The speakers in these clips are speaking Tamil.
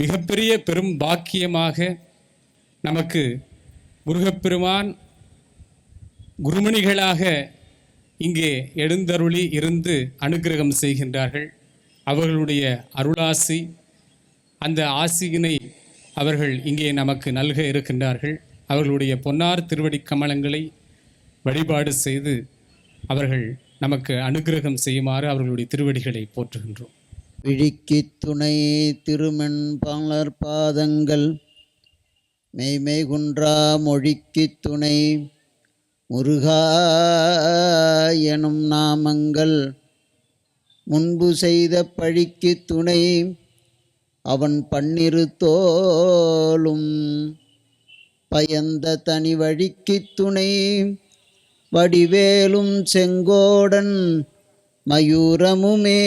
மிகப்பெரிய பெரும் பாக்கியமாக நமக்கு முருகப்பெருமான் குருமணிகளாக இங்கே எழுந்தருளி இருந்து அனுக்கிரகம் செய்கின்றார்கள். அவர்களுடைய அருளாசி, அந்த ஆசியினை அவர்கள் இங்கே நமக்கு நல்க இருக்கின்றார்கள். அவர்களுடைய பொன்னார் திருவடி கமலங்களை வழிபாடு செய்து அவர்கள் நமக்கு அனுக்கிரகம் செய்யுமாறு அவர்களுடைய திருவடிகளை போற்றுகின்றோம். விழிக்கு துணை திருமென் பாலர் பாதங்கள் மெய்மை குன்றா மொழிக்கு துணை முருகா எனும் நாமங்கள் முன்பு செய்த பழிக்கு துணை அவன் பன்னிரு தோளும் பயந்த தனி வழிக்கு துணை வடிவேலும் செங்கோடன் மயூரமுமே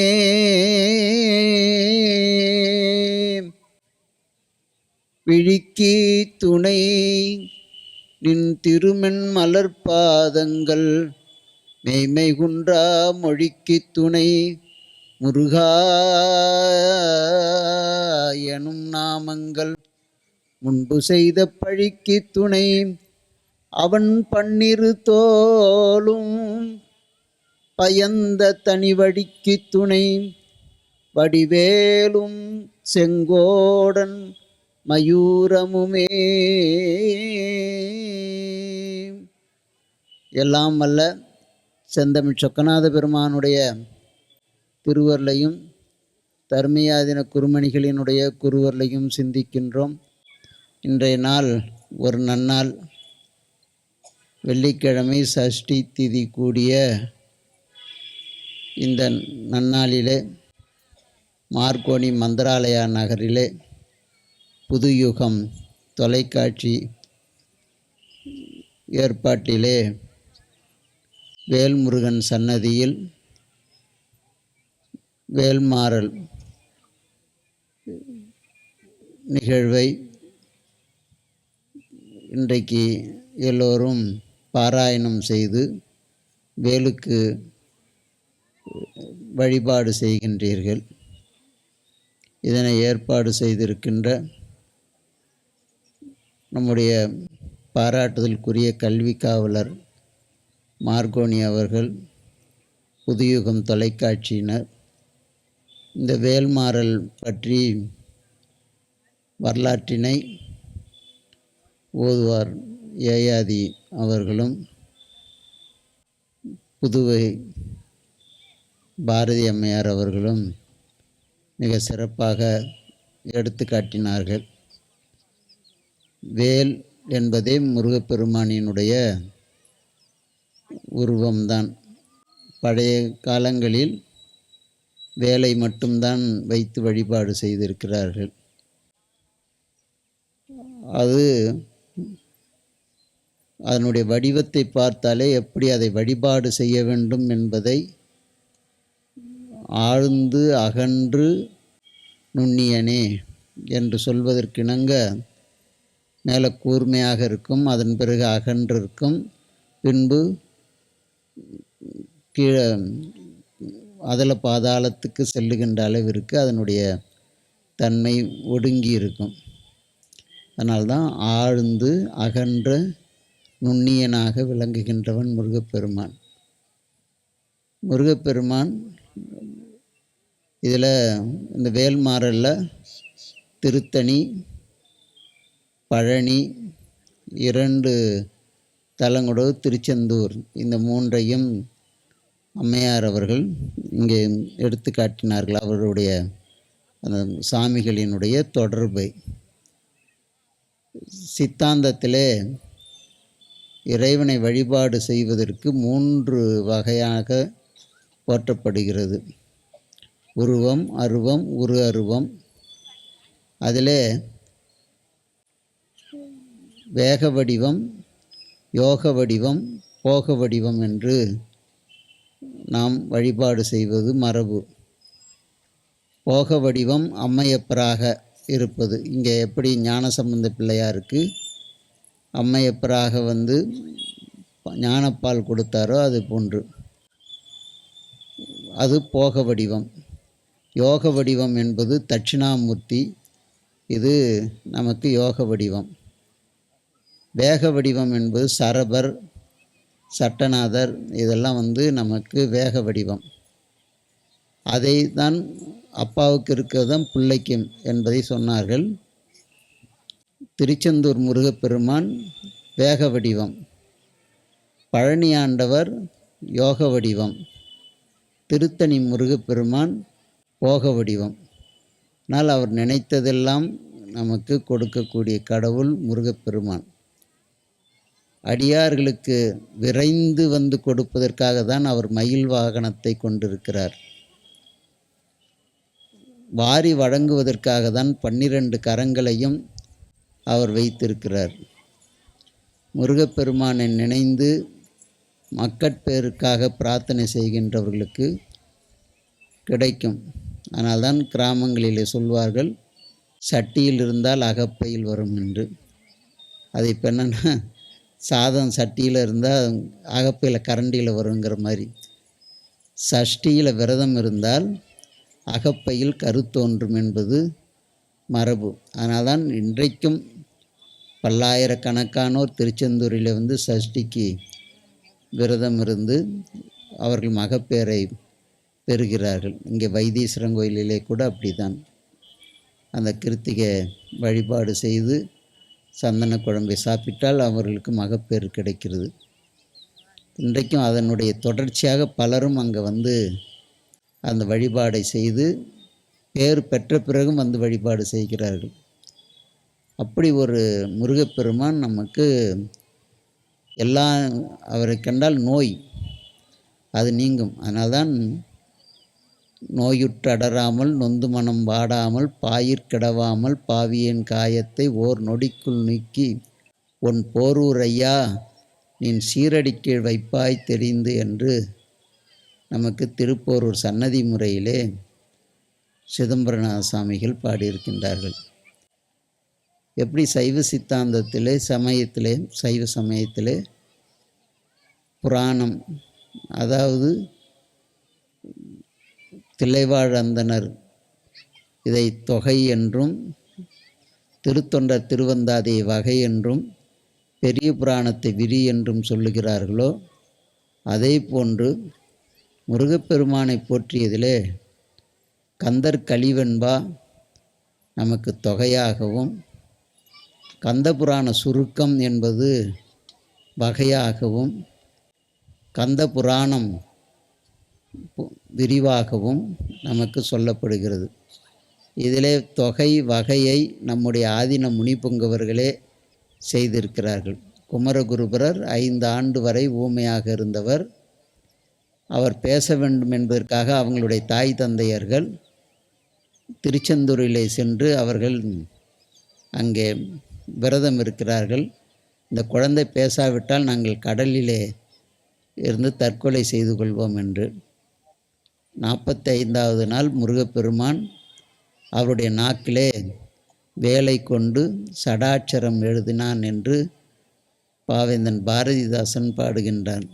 விழிக்கு துணை நின் திருமென் மலர்பாதங்கள் மெய்மை குன்றா மொழிக்கு துணை முருகா எனும் நாமங்கள் முன்பு செய்த பழிக்கு துணை அவன் பன்னிரு தோளும் பயந்த தனிவடிக்கு துணை வடிவேலும் செங்கோடன் மயூரமுமே. எல்லாம் வல்ல செந்தமிழ் சொக்கநாத பெருமானுடைய திருவருளையும் தர்மயாதின குருமணிகளினுடைய குருவருளையும் சிந்திக்கின்றோம். இன்றைய நாள் ஒரு நன்னாள், வெள்ளிக்கிழமை சஷ்டி திதி கூடிய இந்த நன்னாளிலே மார்கோணி மந்திராலயா நகரிலே புதுயுகம் தொலைக்காட்சி ஏற்பாட்டிலே வேல்முருகன் சன்னதியில் வேல்மாறல் நிகழ்வை இன்றைக்கு எல்லோரும் பாராயணம் செய்து வேலுக்கு வழிபாடு செய்கின்றீர்கள். இதனை ஏற்பாடு செய்திருக்கின்ற நம்முடைய பாராட்டுதலுக்குரிய கல்வி காவலர் மார்கோனி அவர்கள், புதுயுகம் தொலைக்காட்சியினர், இந்த வேல்மாறல் பற்றி வரலாற்றினை ஓதுவார் ஏயாதி அவர்களும், புதுவை பாரதி அம்மையார் அவர்களும் மிக சிறப்பாக எடுத்து காட்டினார்கள். வேல் என்பதே முருகப்பெருமானினுடைய உருவம்தான். பழைய காலங்களில் வேலை மட்டும்தான் வைத்து வழிபாடு செய்திருக்கிறார்கள். அதனுடைய வடிவத்தை பார்த்தாலே எப்படி அதை வழிபாடு செய்ய வேண்டும் என்பதை ஆழ்ந்து அகன்று நுண்ணியனே என்று சொல்வதற்கிணங்க மேலே கூர்மையாக இருக்கும், அதன் பிறகு அகன்று இருக்கும், பின்பு கீழே அதல பாதாளத்துக்கு செல்லுகின்ற அளவிற்கு அதனுடைய தன்மை ஒடுங்கி இருக்கும். அதனால்தான் ஆழ்ந்து அகன்ற நுண்ணியனாக விளங்குகின்றவன் முருகப்பெருமான். முருகப்பெருமான் இதில் இந்த வேல்மாறலில் திருத்தணி, பழனி, 2 தலங்களோடு திருச்செந்தூர், இந்த 3ஐயும் அம்மையார் அவர்கள் இங்கே எடுத்து காட்டினார்கள். அவருடைய அந்த சாமிகளினுடைய தொடர்பை சித்தாந்தத்திலே இறைவனை வழிபாடு செய்வதற்கு 3 வகையாக போற்றப்படுகிறது. உருவம், அருவம், உரு அருவம். அதிலே வேக வடிவம், யோக வடிவம், போக வடிவம் என்று நாம் வழிபாடு செய்வது மரபு. போக வடிவம் அம்மையப்பராக இருப்பது. இங்கே எப்படி ஞானசம்பந்த பிள்ளையாருக்கு அம்மையப்பராக வந்து ஞானப்பால் கொடுத்தாரோ அது போன்று அது போக வடிவம். யோக வடிவம் என்பது தட்சிணாமூர்த்தி, இது நமக்கு யோக வடிவம். வேக வடிவம் என்பது சரபர், சட்டநாதர், இதெல்லாம் வந்து நமக்கு வேக வடிவம். அதை தான் அப்பாவுக்கு இருக்கிறதான் பிள்ளைக்கும் என்பதை சொன்னார்கள். திருச்செந்தூர் முருகப்பெருமான் வேக வடிவம், பழனி ஆண்டவர் யோக வடிவம், திருத்தணி முருகப்பெருமான் போக வடிவம். ஆனால் அவர் நினைத்ததெல்லாம் நமக்கு கொடுக்கக்கூடிய கடவுள் முருகப்பெருமான். அடியார்களுக்கு விரைந்து வந்து கொடுப்பதற்காக தான் அவர் மயில் வாகனத்தை கொண்டிருக்கிறார். வாரி வழங்குவதற்காக தான் 12 கரங்களையும் அவர் வைத்திருக்கிறார். முருகப்பெருமானை நினைந்து மக்கட்பேருக்காக பிரார்த்தனை செய்கின்றவர்களுக்கு கிடைக்கும். ஆனால்தான் கிராமங்களிலே சொல்வார்கள், சட்டியில் இருந்தால் அகப்பையில் வரும் என்று. அது இப்போ என்னென்னா, சாதம் சட்டியில் இருந்தால் அகப்பையில் கரண்டியில் வருங்கிற மாதிரி. சஷ்டியில் விரதம் இருந்தால் அகப்பையில் கருத்தோன்றும் என்பது மரபு. அதனால்தான் இன்றைக்கும் பல்லாயிரக்கணக்கானோர் திருச்செந்தூரில் வந்து சஷ்டிக்கு விரதம் இருந்து அவர்கள் மகப்பேரை பெறுகிறார்கள். இங்கே வைத்தீஸ்வரன் கோயிலிலே கூட அப்படி தான். அந்த கிருத்திகை வழிபாடு செய்து சந்தன குழம்பை சாப்பிட்டால் அவர்களுக்கு மகப்பேறு கிடைக்கிறது. இன்றைக்கும் அதனுடைய தொடர்ச்சியாக பலரும் அங்கே வந்து அந்த வழிபாடை செய்து பேர் பெற்ற பிறகும் வந்து வழிபாடு செய்கிறார்கள். அப்படி ஒரு முருகப்பெருமான் நமக்கு அவரை கண்டால் நோய் அது நீங்கும். அதனால்தான் நோயுற்றடராமல் நொந்து மனம் வாடாமல் பாயிற்கிடவாமல் பாவியன் காயத்தை ஓர் நொடிக்குள் நீக்கி உன் போரூர் ஐயா நின் சீரடிக்கீழ் வைப்பாய் தெரிந்து என்று நமக்கு திருப்போரூர் சன்னதி முறையிலே சிதம்பரநாத சாமிகள் பாடியிருக்கின்றார்கள். எப்படி சைவ சித்தாந்தத்திலே சைவ சமயத்திலே புராணம், அதாவது தில்லைவாழ் அந்தணர் இதை தொகை என்றும் திருத்தொண்டர் திருவந்தாதியை வகை என்றும் பெரிய புராணத்தை விரி என்றும் சொல்லுகிறார்களோ, அதே போன்று முருகப்பெருமானை போற்றியதிலே கந்தர் கலிவெண்பா நமக்கு தொகையாகவும், கந்தபுராண சுருக்கம் என்பது வகையாகவும், கந்த புராணம் விரிவாகவும் நமக்கு சொல்லப்படுகிறது. இதிலே தொகை வகையை நம்முடைய ஆதீன முனிபுங்கவர்களே செய்திருக்கிறார்கள். குமரகுருபரர் 5 ஆண்டு வரை ஊமையாக இருந்தவர். அவர் பேச வேண்டும் என்பதற்காக அவங்களுடைய தாய் தந்தையர்கள் திருச்செந்தூரிலே சென்று அவர்கள் அங்கே விரதம் இருக்கிறார்கள். இந்த குழந்தை பேசாவிட்டால் நாங்கள் கடலிலே இருந்து தற்கொலை செய்து கொள்வோம் என்று. 45வது நாள் முருகப்பெருமான் அவருடைய நாக்கிலே வேலை கொண்டு சடாட்சரம் எழுதினான் என்று பாவேந்தன் பாரதிதாசன் பாடுகின்றான்.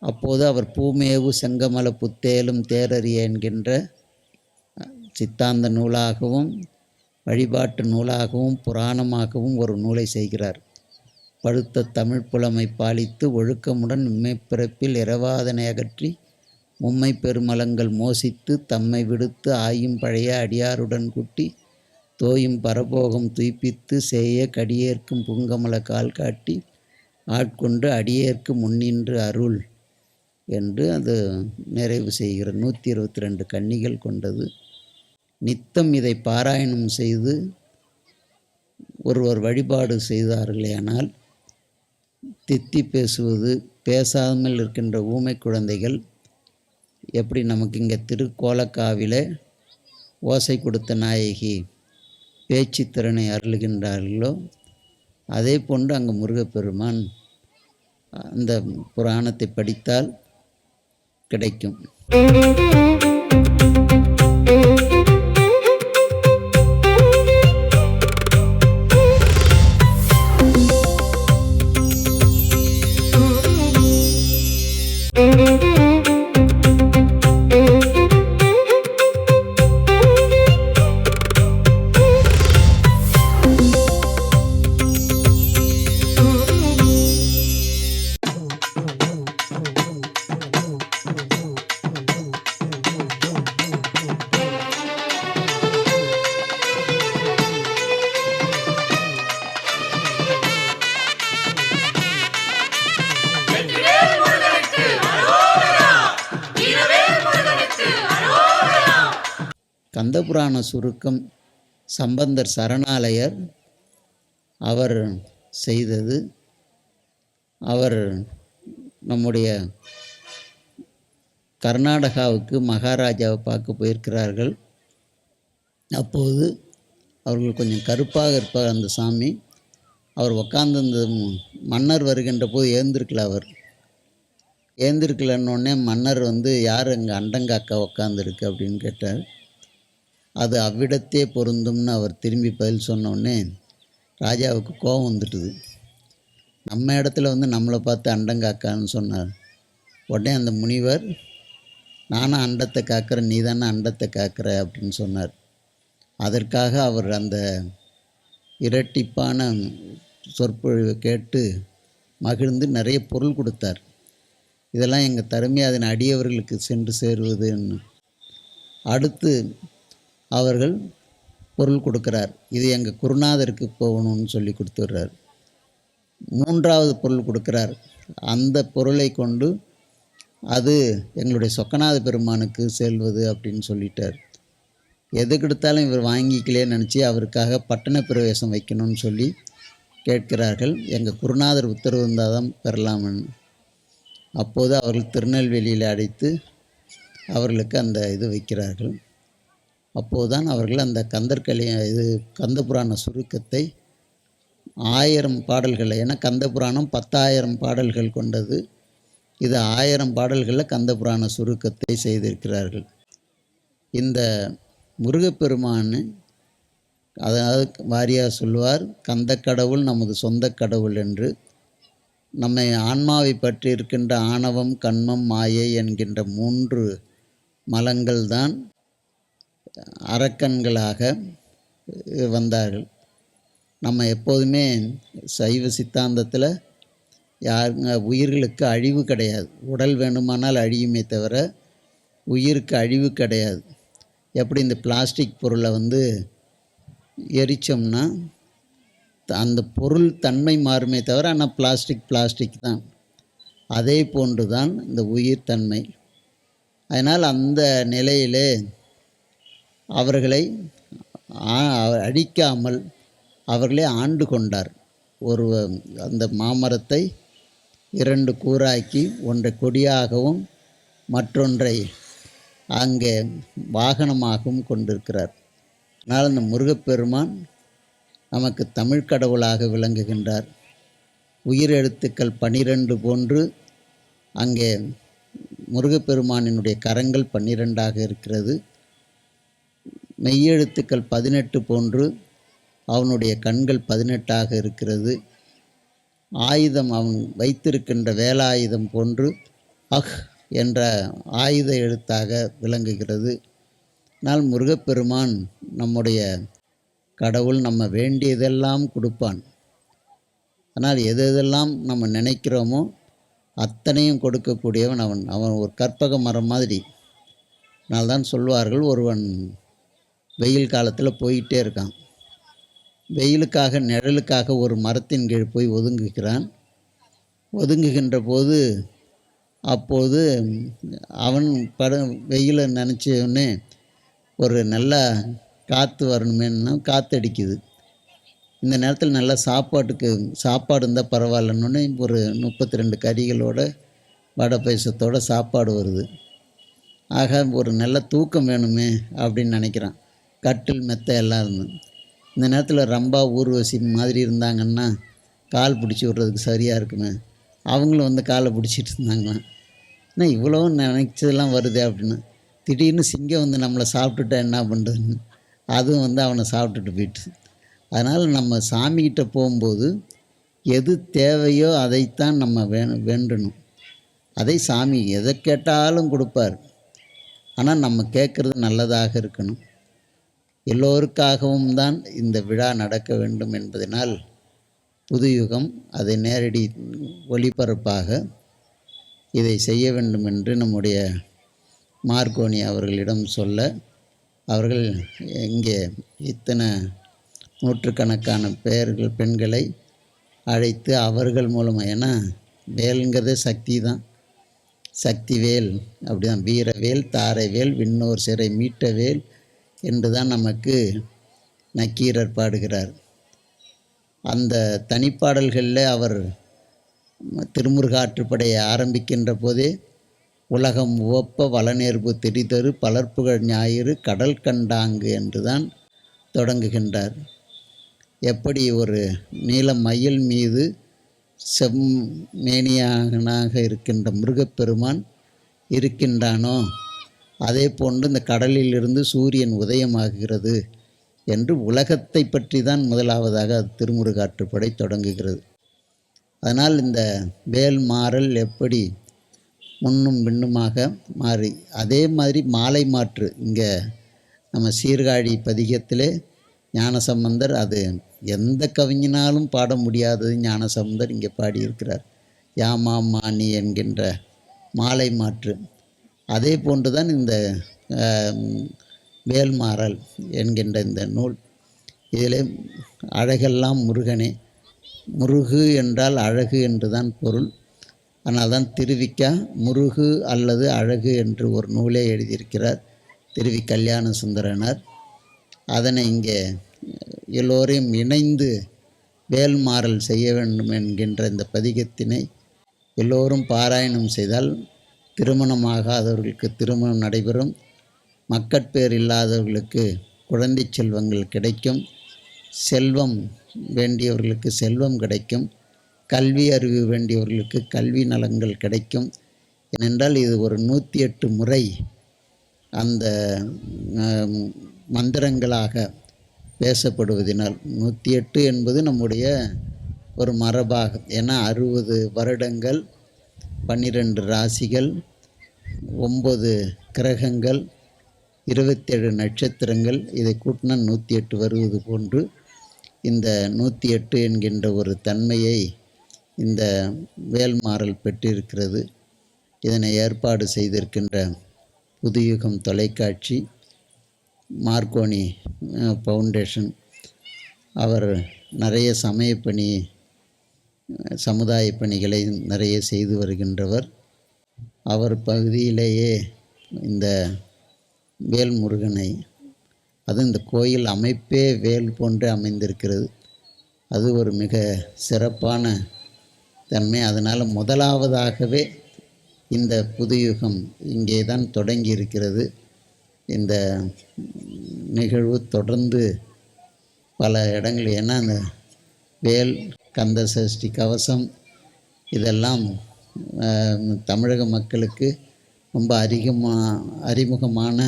அப்போது அவர் பூமேவு செங்கமல புத்தேலும் தேரறிய என்கின்ற சித்தாந்த நூலாகவும் வழிபாட்டு நூலாகவும் புராணமாகவும் ஒரு நூலை செய்கிறார். பழுத்த தமிழ் புலமை பாலித்து ஒழுக்கமுடன் இம்மைப்பிறப்பில் இரவாதனை அகற்றி மும்மை பெருமலங்கள் மோசித்து தம்மை விடுத்து ஆயும் பழைய அடியாருடன் கூட்டி தோயும் பரபோகம் துய்ப்பித்து சேய கடியேற்கும் புங்கமல கால் காட்டி ஆட்கொண்டு அடியேற்கு முன்னின்று அருள் என்று அது நிறைவு செய்கிற 122 கன்னிகள் கொண்டது. நித்தம் இதை பாராயணம் செய்து ஒருவர் வழிபாடு செய்தார்களேயானால் தித்தி பேசுவது, பேசாமல் இருக்கின்ற ஊமை குழந்தைகள் எப்படி நமக்கு இங்கே திருக்கோலக்காவிலே ஓசை கொடுத்த நாயகி பேச்சு திறனை அருளுகின்றார்களோ அதே போன்று அங்கே முருகப்பெருமான் அந்த புராணத்தை படித்தால் கிடைக்கும். கந்தபுராண சுருக்கம் சம்பந்தர் சரணாலயர் அவர் செய்தது. அவர் நம்முடைய கர்நாடகாவுக்கு மகாராஜாவை பார்க்க போயிருக்கிறார்கள். அப்போது அவர்கள் கொஞ்சம் கருப்பாக இருப்பார் அந்த சாமி. அவர் உட்காந்து மன்னர் வருகின்ற போது ஏந்திருக்கலன்னொடனே மன்னர் யார் அங்கே அண்டங்காக்கா உட்காந்துருக்கு அப்படின்னு கேட்டார். அது அவ்விடத்தே பொருந்தும்னு அவர் திரும்பி பதில் சொன்னோடனே ராஜாவுக்கு கோபம் வந்துட்டுது. நம்ம இடத்துல நம்மளை பார்த்து அண்டங்காக்கான்னு சொன்னார். உடனே அந்த முனிவர், நானும் அண்டத்தை காக்கிறேன், நீ தானே அண்டத்தை காக்கிற அப்படின்னு சொன்னார். அதற்காக அவர் அந்த இரட்டிப்பான சொற்பொழிவை கேட்டு மகிழ்ந்து நிறைய பொருள் கொடுத்தார். இதெல்லாம் எங்கள் தருமையாதன் அடியவர்களுக்கு சென்று சேருவதுன்னு. அடுத்து அவர்கள் பொருள் கொடுக்குறார். இது எங்கள் குருநாதருக்கு போகணும்னு சொல்லி கொடுத்துட்றார். மூன்றாவது பொருள் கொடுக்குறார். அந்த பொருளை கொண்டு அது எங்களுடைய சொக்கநாத பெருமானுக்கு செல்வது அப்படின்னு சொல்லிட்டார். எதுக்கு எடுத்தாலும் இவர் வாங்கிக்கலே நினச்சி அவருக்காக பட்டண பிரவேசம் வைக்கணும்னு சொல்லி கேட்கிறார்கள். எங்கள் குருநாதர் உத்தரவு இருந்தால் தான் பெறலாம்னு. அப்போது அவர்கள் திருநெல்வேலியில் அழைத்து அவர்களுக்கு அந்த இது வைக்கிறார்கள். அப்போது தான் அவர்கள் அந்த கந்தபுராண சுருக்கத்தை 1000 பாடல்களை, ஏன்னா கந்தபுராணம் 10,000 பாடல்கள் கொண்டது, இது 1000 பாடல்களில் கந்தபுராண சுருக்கத்தை செய்திருக்கிறார்கள். இந்த முருகப்பெருமான் அதாவது வாரியார் சொல்லுவார், கந்த கடவுள் நமது சொந்த கடவுள் என்று. நம்மை ஆன்மாவை பற்றி இருக்கின்ற ஆணவம், கண்மம், மாயை என்கின்ற 3 மலங்கள் தான் அரக்கன்களாக வந்தார்கள். நம்ம எப்போதுமே சைவ சித்தாந்தத்தில் உயிர்களுக்கு அழிவு கிடையாது. உடல் வேணுமானால் அழியுமே தவிர உயிருக்கு அழிவு கிடையாது. எப்படி இந்த பிளாஸ்டிக் பொருளை எரித்தோம்னா அந்த பொருள் தன்மை மாறுமே தவிர ஆனால் பிளாஸ்டிக் தான். அதே போன்று தான் இந்த உயிர் தன்மை. அதனால் அந்த நிலையிலே அவர்களை அழிக்காமல் அவர்களே ஆண்டு கொண்டார். அந்த மாமரத்தை 2 கூறாக்கி ஒன்றை கொடியாகவும் மற்றொன்றை அங்கே வாகனமாகவும் கொண்டிருக்கிறார். அதனால் அந்த முருகப்பெருமான் நமக்கு தமிழ் கடவுளாக விளங்குகின்றார். உயிரெழுத்துக்கள் 12 போன்று அங்கே முருகப்பெருமானினுடைய கரங்கள் 12ஆக இருக்கிறது. மெய்யெழுத்துக்கள் 18 போன்று அவனுடைய கண்கள் 18ஆக இருக்கிறது. ஆயுதம் அவன் வைத்திருக்கின்ற வேலாயுதம் போன்று என்ற ஆயுத எழுத்தாக விளங்குகிறது. ஆனால் முருகப்பெருமான் நம்முடைய கடவுள். நம்ம வேண்டியதெல்லாம் கொடுப்பான். ஆனால் எதெல்லாம் நம்ம நினைக்கிறோமோ அத்தனையும் கொடுக்கக்கூடியவன் அவன் ஒரு கற்பக மரம் மாதிரி. அதனால்தான் சொல்வார்கள், ஒருவன் வெயில் காலத்தில் போயிட்டே இருக்கான். வெயிலுக்காக நிழலுக்காக ஒரு மரத்தின் கீழ் போய் ஒதுங்குகின்ற போது அப்போது அவன் வெயிலை நினச்சோடனே ஒரு நல்ல காற்று வரணுமேன்னா காற்றடிக்குது. இந்த நேரத்தில் நல்லா சாப்பாடு இருந்தால் பரவாயில்லன்னு ஒரு 32 கறிகளோட வடை பாயசத்தோட சாப்பாடு வருது. ஆக ஒரு நல்ல தூக்கம் வேணுமே அப்படின்னு நினைக்கிறான். கட்டில் மெத்தை எல்லாம் இருந்து இந்த நேரத்தில் ரம்பா ஊர்வசி மாதிரி இருந்தாங்கன்னா கால் பிடிச்சி விட்றதுக்கு சரியாக இருக்குமே. அவங்களும் வந்து காலை பிடிச்சிட்டு இருந்தாங்களாம். ஆனால் இவ்வளோ நினச்சதெல்லாம் வருதே அப்படின்னு. திடீர்னு சிங்கம் வந்து நம்மளை சாப்பிட்டுட்டா என்ன பண்ணுறதுன்னு அதுவும் வந்து அவனை சாப்பிட்டுட்டு போயிட்டு. அதனால் நம்ம சாமிக்கிட்ட போகும்போது எது தேவையோ அதைத்தான் நம்ம வேண்டணும். அதை சாமி எதை கேட்டாலும் கொடுப்பார். ஆனால் நம்ம கேட்குறது நல்லதாக இருக்கணும். எல்லோருக்காகவும் தான் இந்த விழா நடக்க வேண்டும் என்பதனால் புதுயுகம் அதை நேரடி ஒளிபரப்பாக இதை செய்ய வேண்டும் என்று நம்முடைய மார்கோனி அவர்களிடம் சொல்ல, அவர்கள் இங்கே இத்தனை நூற்றுக்கணக்கான பெண்களை அழைத்து அவர்கள் மூலமாக, ஏன்னா வேல்ங்கிறதே சக்தி தான், சக்தி வேல் அப்படி தான், வீரவேல் தாரைவேல் விண்ணோர் சிறை மீட்ட வேல் என்று தான் நமக்கு நக்கீரர் பாடுகிறார். அந்த தனிப்பாடல்களில் அவர் திருமுருகாற்றுப்படையை ஆரம்பிக்கின்ற போதே உலகம் உவப்ப வளநேர்பு திரிதரு பலர்ப்புகழ் ஞாயிறு கடல் கண்டாங்கு என்று தான் தொடங்குகின்றார். எப்படி ஒரு நீல மயில் மீது செம்மேனியானாக இருக்கின்ற முருகப்பெருமான் இருக்கின்றானோ அதே போன்று இந்த கடலிலிருந்து சூரியன் உதயமாகிறது என்று உலகத்தை பற்றி தான் முதலாவதாக திருமுருகாற்றுப்படை தொடங்குகிறது. அதனால் இந்த வேல் மாறல் எப்படி முன்னும் பின்னுமாக மாறி, அதே மாதிரி மாலை மாற்று இங்கே நம்ம சீர்காழி பதிகத்திலே ஞானசம்பந்தர், அது எந்த கவிஞனாலும் பாட முடியாதது ஞானசம்பந்தர் இங்கே பாடியிருக்கிறார். யாமா மானி என்கின்ற மாலை மாற்று. அதே போன்று தான் இந்த வேல்மாறல் என்கின்ற இந்த நூல். இதிலே அழகெல்லாம் முருகனே. முருகு என்றால் அழகு என்று தான் பொருள். ஆனால் தான் திருவிக்கா முருகு அல்லது அழகு என்று ஒரு நூலே எழுதியிருக்கிறார் திருவி கல்யாண சுந்தரனார். அதனை இங்கே எல்லோரையும் இணைந்து வேல்மாறல் செய்ய வேண்டும் என்கின்ற இந்த பதிகத்தினை எல்லோரும் பாராயணம் செய்தால் திருமணமாகாதவர்களுக்கு திருமணம் நடைபெறும், மக்கட்பேர் இல்லாதவர்களுக்கு குழந்தை செல்வங்கள் கிடைக்கும், செல்வம் வேண்டியவர்களுக்கு செல்வம் கிடைக்கும், கல்வி அறிவு வேண்டியவர்களுக்கு கல்வி நலங்கள் கிடைக்கும். ஏனென்றால் இது ஒரு 108 முறை அந்த மந்திரங்களாக பேசப்படுவதினால் 108 என்பது நம்முடைய ஒரு மரபாக. ஏன்னா 60 வருடங்கள் 12 ராசிகள் 9 கிரகங்கள் 27 நட்சத்திரங்கள், இதை கூட்டினா 108 வருவது போன்று இந்த 108 என்கின்ற ஒரு தன்மையை இந்த வேல்மாறல் பெற்றிருக்கிறது. இதனை ஏற்பாடு செய்திருக்கின்ற புதுயுகம் தொலைக்காட்சி, மார்கோனி ஃபவுண்டேஷன், அவர் நிறைய சமயப்பணி சமுதாய பணிகளை நிறைய செய்து வருகின்றவர். அவர் பகுதியிலேயே இந்த வேல்முருகனை, அது இந்த கோயில் அமைப்பே வேல் போன்று அமைந்திருக்கிறது. அது ஒரு மிக சிறப்பான தன்மை. அதனால் முதலாவதாகவே இந்த புதுயுகம் இங்கே தான் தொடங்கி இருக்கிறது. இந்த நிகழ்வு தொடர்ந்து பல இடங்கள், ஏன்னா அந்த வேல் கந்த சஷ்டி கவசம் இதெல்லாம் தமிழக மக்களுக்கு ரொம்ப அறிமுகமான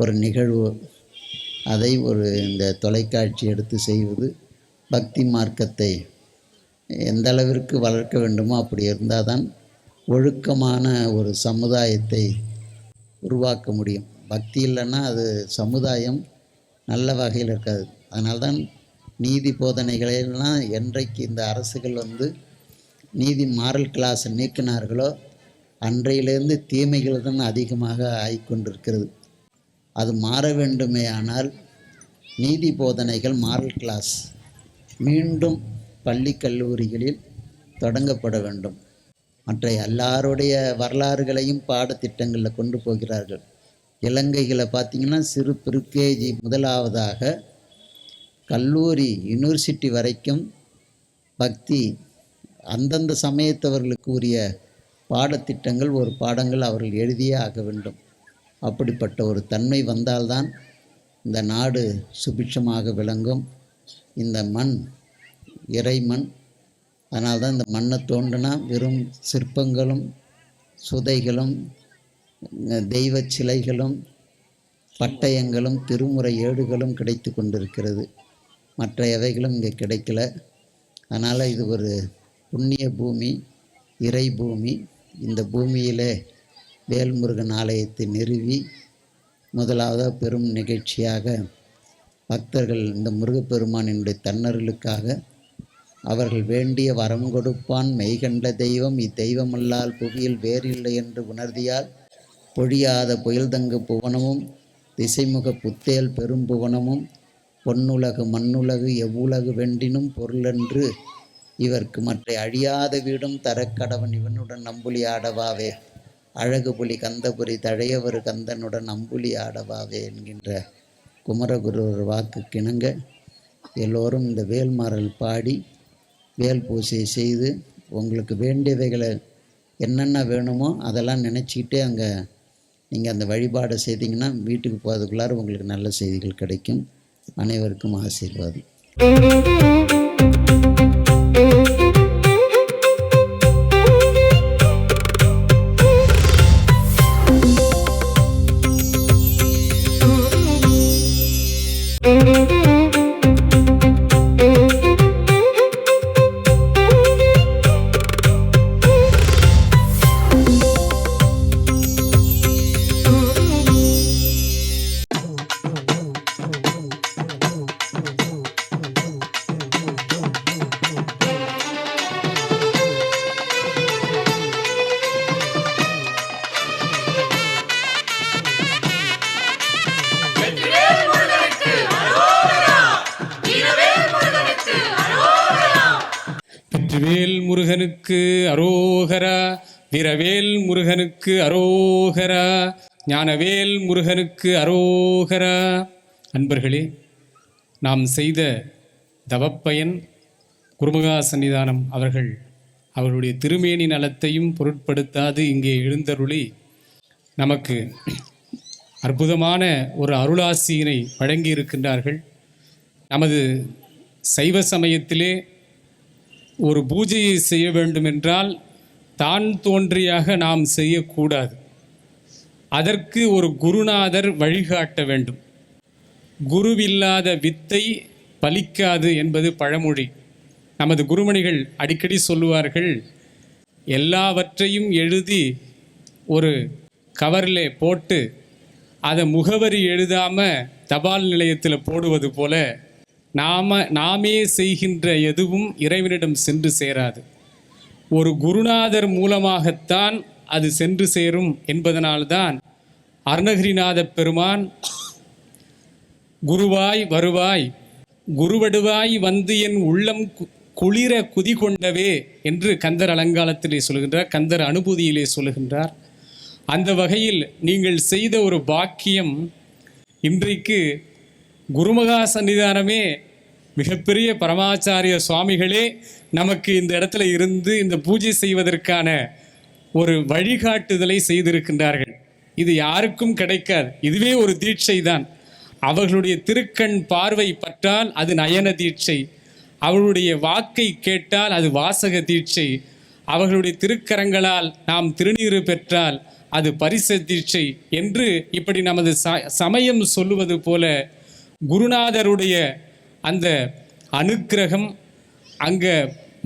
ஒரு நிகழ்வு. அதை இந்த தொலைக்காட்சி எடுத்து செய்வது பக்தி மார்க்கத்தை எந்த அளவிற்கு வளர்க்க வேண்டுமோ அப்படி இருந்தால் தான் ஒழுக்கமான ஒரு சமுதாயத்தை உருவாக்க முடியும். பக்தி இல்லைன்னா அது சமுதாயம் நல்ல வகையில் இருக்காது. அதனால்தான் நீதி போதனைகளெல்லாம் என்றைக்கு இந்த அரசுகள் நீதி மாரல் கிளாஸ் நீக்கினார்களோ அன்றையிலிருந்து தீமைகள் தான் அதிகமாக ஆகிக்கொண்டிருக்கிறது. அது மாற வேண்டுமே. ஆனால் நீதி போதனைகள் மாரல் கிளாஸ் மீண்டும் பள்ளி கல்லூரிகளில் தொடங்கப்பட வேண்டும். மற்ற எல்லாருடைய வரலாறுகளையும் பாடத்திட்டங்களில் கொண்டு போகிறார்கள். இலங்கைகளை பார்த்திங்கன்னா சிறு ப்ரிகேஜி முதலாவதாக கல்லூரி யூனிவர்சிட்டி வரைக்கும் பக்தி அந்தந்த சமயத்தவர்களுக்கு உரிய பாடத்திட்டங்கள் ஒரு பாடங்கள் அவர்கள் எழுதியே ஆக வேண்டும். அப்படிப்பட்ட ஒரு தன்மை வந்தால்தான் இந்த நாடு சுபிட்சமாக விளங்கும். இந்த மண் இறைமண். அதனால்தான் இந்த மண்ணை தோண்டினா வெறும் சிற்பங்களும் சுதைகளும் தெய்வ சிலைகளும் பட்டயங்களும் திருமுறை ஏடுகளும் கிடைத்து கொண்டிருக்கிறது. மற்ற எவைகளும் இங்கே கிடைக்கல. அதனால் இது ஒரு புண்ணிய பூமி, இறை பூமி. இந்த பூமியிலே வேல்முருகன் ஆலயத்தை நிறுவி முதலாவது பெரும் நிகழ்ச்சியாக பக்தர்கள் இந்த முருகப்பெருமானினுடைய தன்னருளுக்காக அவர்கள் வேண்டிய வரம் கொடுப்பான் மெய்கண்ட தெய்வம் இத்தெய்வமல்லால் புவியில் வேறில்லை என்று உணர்தியால் பொழியாத புயல்தங்கு புவனமும் திசைமுக புத்தேல் பெரும் புவனமும் பொன்னுலகு மண்ணுலகு எவ்வுலகு வெண்டினும் பொருளென்று இவர்க்கு மற்ற அழியாத வீடும் தரக்கடவன் இவனுடன் நம்புலி ஆடவாவே அழகு புலி கந்தபுரி தழையவர் கந்தனுடன் நம்புலி ஆடவாவே என்கின்ற குமரகுருவர் வாக்கு கிணங்க எல்லோரும் இந்த வேல்மாறல் பாடி வேல் பூஜை செய்து உங்களுக்கு வேண்டியவைகளை என்னென்ன வேணுமோ அதெல்லாம் நினச்சிக்கிட்டே அங்கே நீங்கள் அந்த வழிபாடை செய்தீங்கன்னா வீட்டுக்கு போகிறதுக்குள்ளார உங்களுக்கு நல்ல செய்திகள் கிடைக்கும். அனைவருக்கும் ஆசீர்வாதம். வெற்றிவேல் முருகனுக்கு அரோகரா, வீரவேல் முருகனுக்கு அரோகரா, ஞானவேல் முருகனுக்கு அரோகரா. அன்பர்களே, நாம் செய்த தவப்பயன் குருமகா சன்னிதானம் அவர்களுடைய திருமேனி நலத்தையும் பொருட்படுத்தாது இங்கே எழுந்தருளி நமக்கு அற்புதமான ஒரு அருளாசியினை வழங்கி இருக்கின்றார்கள். நமது சைவ சமயத்திலே ஒரு பூஜையை செய்ய வேண்டுமென்றால் தான் தோன்றியாக நாம் செய்யக்கூடாது. அதற்கு ஒரு குருநாதர் வழிகாட்ட வேண்டும். குருவில்லாத வித்தை பலிக்காது என்பது பழமொழி. நமது குருமணிகள் அடிக்கடி சொல்லுவார்கள், எல்லாவற்றையும் எழுதி ஒரு கவரில் போட்டு அதை முகவரி எழுதாமல் தபால் நிலையத்தில் போடுவது போல நாமே செய்கின்ற எதுவும் இறைவனிடம் சென்று சேராது. ஒரு குருநாதர் மூலமாகத்தான் அது சென்று சேரும் என்பதனால்தான் அருணகிரிநாத பெருமான் குருவாய் வருவாய் குருவடுவாய் வந்து என் உள்ளம் குளிர குதி கொண்டவே என்று கந்தர் அலங்காரத்திலே சொல்கின்றார், கந்தர் அனுபூதியிலே சொல்கின்றார். அந்த வகையில் நீங்கள் செய்த ஒரு பாக்கியம் இன்றைக்கு குருமகா சன்னிதானமே மிகப்பெரிய பரமாச்சாரிய சுவாமிகளே நமக்கு இந்த இடத்துல இருந்து இந்த பூஜை செய்வதற்கான ஒரு வழிகாட்டுதலை செய்திருக்கின்றார்கள். இது யாருக்கும் கிடைக்காது. இதுவே ஒரு தீட்சை தான். அவர்களுடைய திருக்கண் பார்வை பற்றால் அது நயன தீட்சை, அவர்களுடைய வாக்கை கேட்டால் அது வாசக தீட்சை, அவர்களுடைய திருக்கரங்களால் நாம் திருநீறு பெற்றால் அது பரிச தீட்சை என்று இப்படி நமது சமயம் சொல்லுவது போல குருநாதருடைய அந்த அனுக்கிரகம் அங்கே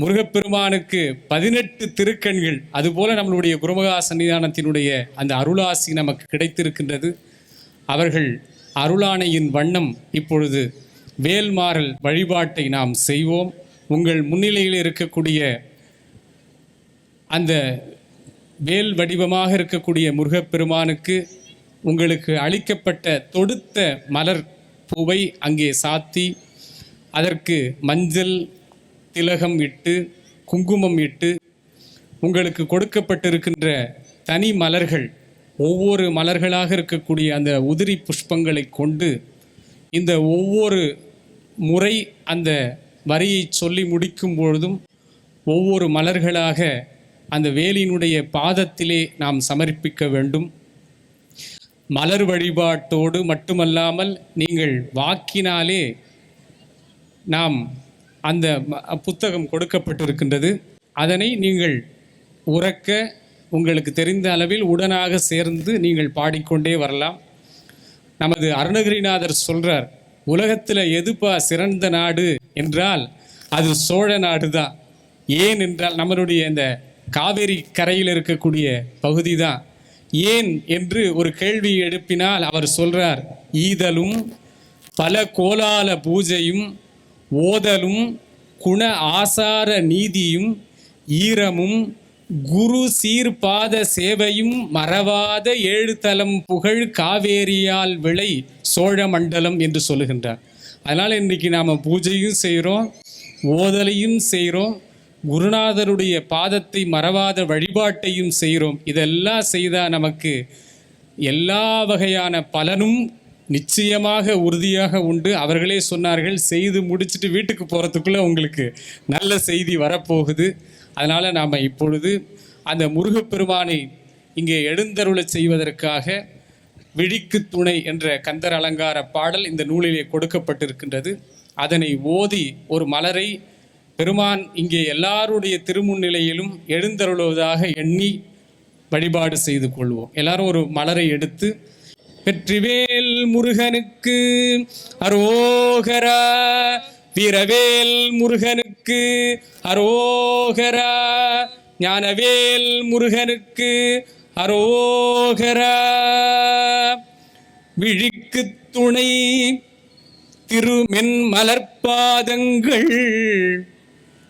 முருகப்பெருமானுக்கு 18 திருக்கண்கள், அதுபோல நம்மளுடைய குருமகா சன்னிதானத்தினுடைய அந்த அருளாசி நமக்கு கிடைத்திருக்கின்றது. அவர்கள் அருளானையின் வண்ணம் இப்பொழுது வேல்மாறல் வழிபாட்டை நாம் செய்வோம். உங்கள் முன்னிலையில் இருக்கக்கூடிய அந்த வேல் வடிவமாக இருக்கக்கூடிய முருகப்பெருமானுக்கு உங்களுக்கு அளிக்கப்பட்ட தொடுத்த மலர் பூவை அங்கே சாத்தி அதற்கு மஞ்சள் திலகம் இட்டு குங்குமம் இட்டு உங்களுக்கு கொடுக்கப்பட்டிருக்கின்ற தனி மலர்கள் ஒவ்வொரு மலர்களாக இருக்கக்கூடிய அந்த உதிரி புஷ்பங்களை கொண்டு இந்த ஒவ்வொரு முறை அந்த வரியை சொல்லி முடிக்கும் பொழுதும் ஒவ்வொரு மலர்களாக அந்த வேலினுடைய பாதத்திலே நாம் சமர்ப்பிக்க வேண்டும். மலர் வழிபாட்டோடு மட்டுமல்லாமல் நீங்கள் வாக்கினாலே நாம் அந்த புத்தகம் கொடுக்கப்பட்டிருக்கின்றது. அதனை நீங்கள் உறக்க உங்களுக்கு தெரிந்த அளவில் உடனாக சேர்ந்து நீங்கள் பாடிக்கொண்டே வரலாம். நமது அருணகிரிநாதர் சொல்றார், உலகத்தில் எதுப்பா சிறந்த நாடு என்றால் அது சோழ நாடு தான். ஏன் என்றால் நம்மளுடைய இந்த காவேரி கரையில் இருக்கக்கூடிய பகுதி தான். ஏன் என்று ஒரு கேள்வி எழுப்பினால் அவர் சொல்றார், ஈதலும் பல கோலால பூஜையும் ஓதலும் குண ஆசார நீதியும் ஈரமும் குரு சீர்பாத சேவையும் மறவாத ஏழுதலம் புகழ் காவேரியால் விளை சோழ மண்டலம் என்று சொல்லுகின்றார். அதனால் இன்றைக்கி நாம் பூஜையும் செய்கிறோம், ஓதலையும் செய்கிறோம், குருநாதருடைய பாதத்தை மறவாத வழிபாட்டையும் செய்கிறோம். இதெல்லாம் செய்தால் நமக்கு எல்லா வகையான பலனும் நிச்சயமாக உறுதியாக உண்டு. அவர்களே சொன்னார்கள், செய்து முடிச்சுட்டு வீட்டுக்கு போகிறதுக்குள்ளே உங்களுக்கு நல்ல செய்தி வரப்போகுது. அதனால் நாம் இப்பொழுது அந்த முருகப்பெருமானை இங்கே எழுந்தருளை செய்வதற்காக விழிக்கு துணை என்ற கந்தர் அலங்கார பாடல் இந்த நூலிலே கொடுக்கப்பட்டிருக்கின்றது. அதனை ஓதி ஒரு மலரை பெருமான் இங்கே எல்லாருடைய திருமுன்னிலையிலும் எழுந்தருளுவதாக எண்ணி வழிபாடு செய்து கொள்வோம். எல்லாரும் ஒரு மலரை எடுத்து, வெற்றிவேல் முருகனுக்கு அரோகரா, வீரவேல் முருகனுக்கு அரோகரா, ஞானவேல் முருகனுக்கு அரோகரா, விழிக்கு துணை திருமென் மலர்பாதங்கள்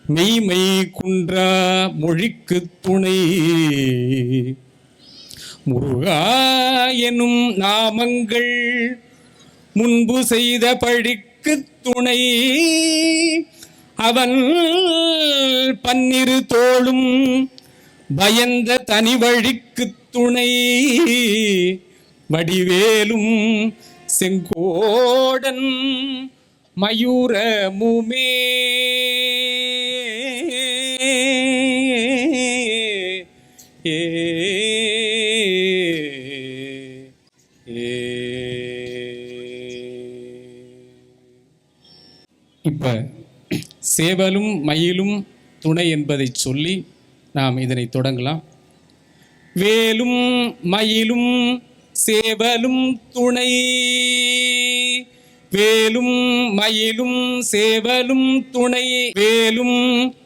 மெய்மை குன்றா மொழிக்கு துணை முருகா எனும் நாமங்கள் முன்பு செய்த பழிக்கு துணை அவன் பன்னிரு தோளும் பயந்த தனி வழிக்கு துணை வடிவேலும் செங்கோடன் மயூரமுமே இப்ப சேவலும் மயிலும் துணை என்பதை சொல்லி நாம் இதனை தொடங்கலாம். வேலும் மயிலும் சேவலும் துணை, வேலும் மயிலும் சேவலும் துணை, வேலும்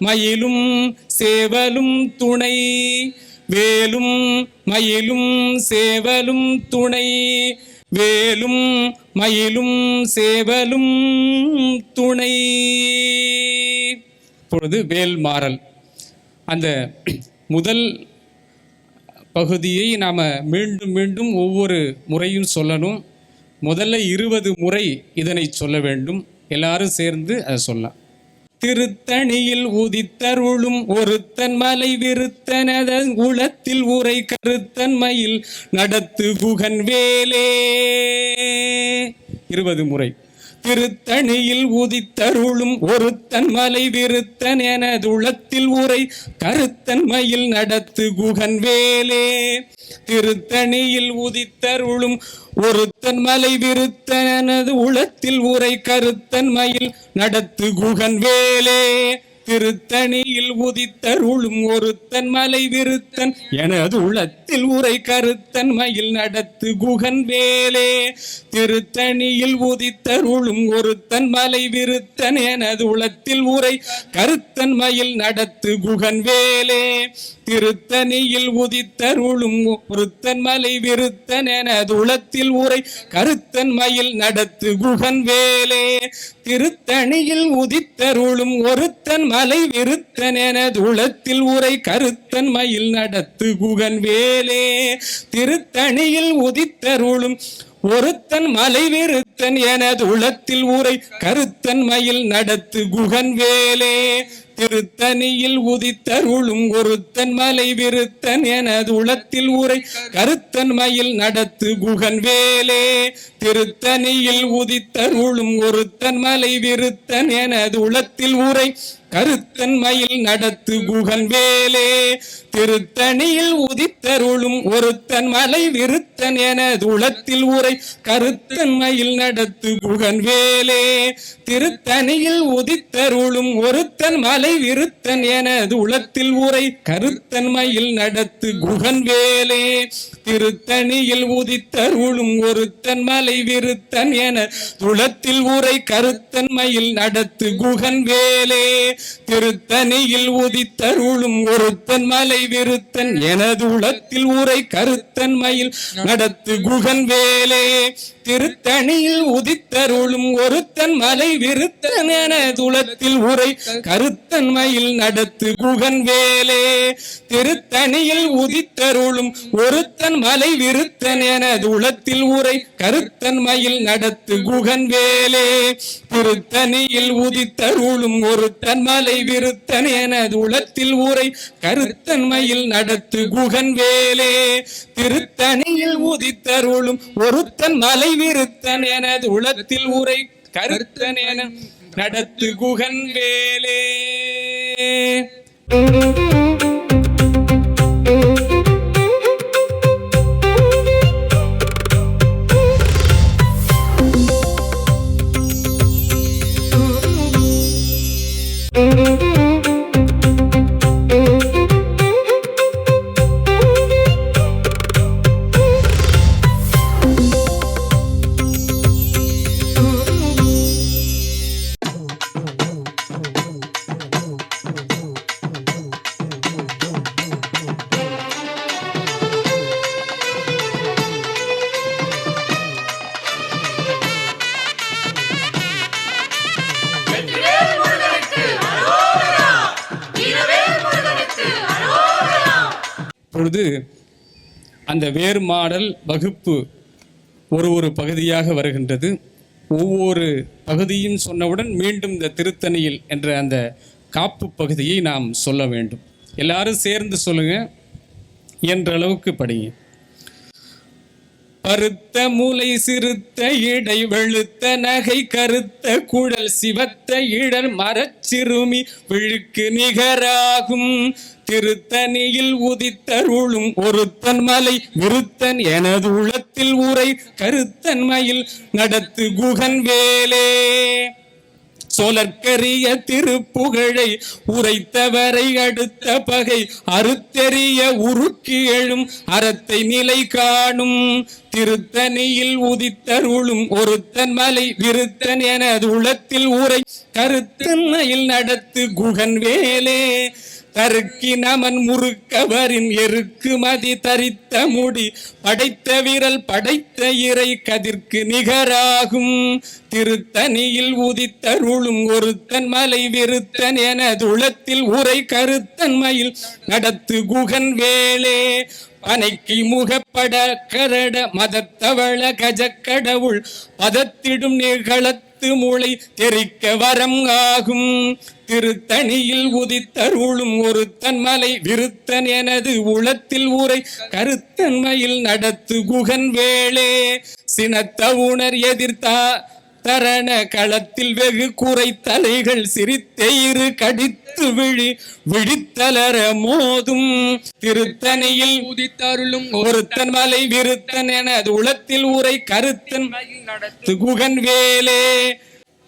மயிலும் சேவலும் துணை, வேலும் மயிலும் சேவலும் துணை, வேலும் மயிலும் சேவலும் துணை. இப்பொழுது வேல்மாறல் அந்த முதல் பகுதியை நாம் மீண்டும் மீண்டும் ஒவ்வொரு முறையும் சொல்லணும். முதல்ல 20 முறை இதனை சொல்ல வேண்டும். எல்லாரும் சேர்ந்து அதை சொல்லலாம். திருத்தணியில் உதித்தருளும் ஒருத்தன் மலை விருத்தனத உளத்தில் உரை கருத்தன் மயில் நடத்து குகன் வேலே. 20 முறை. திருத்தணியில் உதித்தருளும் ஒருத்தன் மலை விருத்தன் எனது உளத்தில் உரை கருத்தன் மயில் நடத்து குகன் வேலே. திருத்தணியில் உதித்தருளும் ஒருத்தன் மலை விருத்தன் எனது உளத்தில் உரை கருத்தன் மயில் நடத்து குகன் வேலே. திருத்தணியில் உதித்தருளும் ஒருத்தன் மலை விருத்தன் எனது உளத்தில் உரை கருத்தன் மயில் நடத்து குகன் வேலே. திருத்தணியில் உதித்தருளும் ஒருத்தன் மலை விருத்தன் எனது உளத்தில் உரை கருத்தன் மயில் நடத்து குகன் வேலே. திருத்தணியில் உதித்தருளும் ஒருத்தன் மலை விருத்தன் எனது உளத்தில் உரை கருத்தன் மயில் நடத்து குகன் வேலே. திருத்தணியில் உதித்தருளும் ஒருத்தன் மலை விருத்தன் எனது உளத்தில் உரை கருத்தன் மயில் நடத்து குகன் வேலே. திருத்தணியில் உதித்தருளும் ஒருத்தன் மலை விருத்தன் எனது உளத்தில் உரை கருத்தன் மயில் நடத்து குகன் வேலே. திருத்தணியில் உதித்தருளும் ஒருத்தன் மலை விருத்தன் எனது உளத்தில் உரை கருத்தன் மயில் நடத்து குகன் வேலே. திருத்தணியில் உதித்தருளும் ஒருத்தன் மலை விருத்தன் எனது உளத்தில் உரை கருத்தன்மையில் நடத்து குகன் வேலே. திருத்தணியில் உதித்தருளும் ஒருத்தன் மலை விருத்தன் எனது உளத்தில் உரை கருத்தன்மையில் நடத்து குகன் வேலே. திருத்தணியில் உதித்தருளும் ஒருத்தன் மலை விருத்தன் எனது உளத்தில் உரை கருத்தன்மையில் நடத்து குகன் வேலே. திருத்தணியில் உதித்தருளும் ஒருத்தன் மலை விருத்தன் என உளத்தில் உரை கருத்தன்மையில் நடத்து குகன் வேலே. திருத்தணியில் உதித்தருளும் ஒருத்தன் மலை விருத்தன் எனது உளத்தில் உரை கருத்தன்மையில் நடத்து குகன் வேலே. திருத்தணியில் உதித்தருளும் ஒருத்தன் மலை விருத்தன் எனது உளத்தில் உரை கருத்தன்மையில் நடத்து குகன் வேலே. திருத்தணியில் உதித்தருளும் ஒருத்தன் மலை விருத்தன் எனது உளத்தில் உரை கருத்தன்மையில் நடத்து குகன் வேலே. திருத்தணியில் உதித்தருளும் ஒருத்தன் மலை விருத்தன் எனது உளத்தில் உரை கருத்தன்மையில் நடத்து குகன் வேலே. திருத்தணியில் உதித்தருளும் ஒருத்தன் மலை விருத்தன் எனது உளத்தில் உரை கருத்தன் என நடத்து குகன் வேலே. இப்பொழுது அந்த வேறு மாடல் வகுப்பு ஒரு பகுதியாக வருகின்றது. ஒவ்வொரு பகுதியும் சொன்னவுடன் மீண்டும் இந்த திருத்தணியில் என்ற அந்த காப்பு பகுதியை நாம் சொல்ல வேண்டும். எல்லாரும் சேர்ந்து சொல்லுங்க, என்ற அளவுக்கு படிங்க. பருத்த மூளை சிறுத்த இடை வெளுத்த நகை கருத்த குழல் சிவத்த இடர் மரச்சிறுமி விழுக்கு நிகராகும். திருத்தணியில் உதித்தருளும் ஒருத்தன் மலை விருத்தன் எனது உளத்தில் உரை கருத்தன்மையில் நடத்து குகன் வேலே. சொலற்கரிய திருப்புகழை உரைத்தவரை அடுத்த பகை அறுத்தெறிய உருக்கி எழும் அறத்தை நிலை காணும். திருத்தணியில் உதித்தருளும் ஒருத்தன் மலை விருத்தன் எனது உளத்தில் உரை கருத்தன்மையில் நடத்து குகன் வேலே. தருக்கி நமன் முறுக்கவரின் எருக்கு மதி தரித்த முடி படைத்த விரல் படைத்த இறை கதிர்க்கு நிகராகும். திருத்தணியில் உதித்தருளும் ஒருத்தன் மலை விருத்தன் எனது உளத்தில் உரை கருத்தன்மையில் நடத்து குகன் வேலே. பனைக்கு முகப்பட கரட மதத்தவள கஜக்கடவுள் பதத்திடும் நிகழத்து மூளை தெரிக்க வரம் ஆகும். திருத்தணியில் உதித்தருளும் ஒருத்தன் மலை விருத்தன் எனது உளத்தில் உரை கருத்தன்மையில் நடத்து குகன் வேலே. சினத்த உணர் எதிர்த்தா தரண களத்தில் வெகு குறை தலைகள் சிரித்தெயிறு கடித்து விழித்தலர மோதும். திருத்தணியில் உதித்தருளும் ஒருத்தன் மலை விருத்தன் எனது உளத்தில் உரை கருத்தன்மையில் நடத்து குகன் வேலே.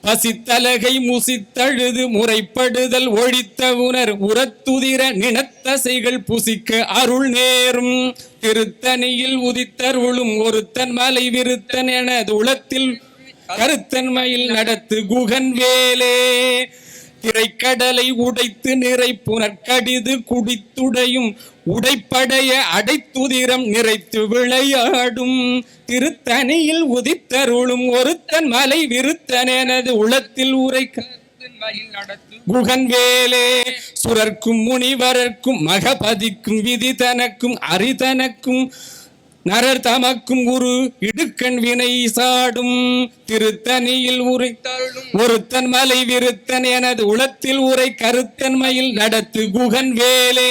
பசித்தலகை முசித்தழுது முறைப்படுதல் ஒழித்த உணர் உரத்துதிர நினத்தசைகள் புசிக்க அருள் நேரும். திருத்தணியில் உதித்தருளும் ஒருத்தன் மலை விருத்தன் எனது உளத்தில் கருத்தன்மையில் நடத்து குகன் வேலே. திரைக்கடலை உடைத்து நிறை புனற்கடிது குடித்துடையும் உடைப்படைய அடைத்துதிரம் நிறைத்து விளையாடும். திருத்தணியில் உதித்தருளும் ஒருத்தன் மலை விருத்தன் எனது உளத்தில் உரை குகன் வேலே. சுரர்க்கும் முனிவரர்க்கும் மகபதிக்கும் விதி தனக்கும் அரிதனக்கும் நரர் தமக்கும் குரு இடுக்கண் வினை சாடும். திருத்தணியில் உரைத்தருளும் ஒருத்தன் மலை விருத்தன் எனது உளத்தில் உரை கருத்தன்மையில் நடத்து குகன் வேலே.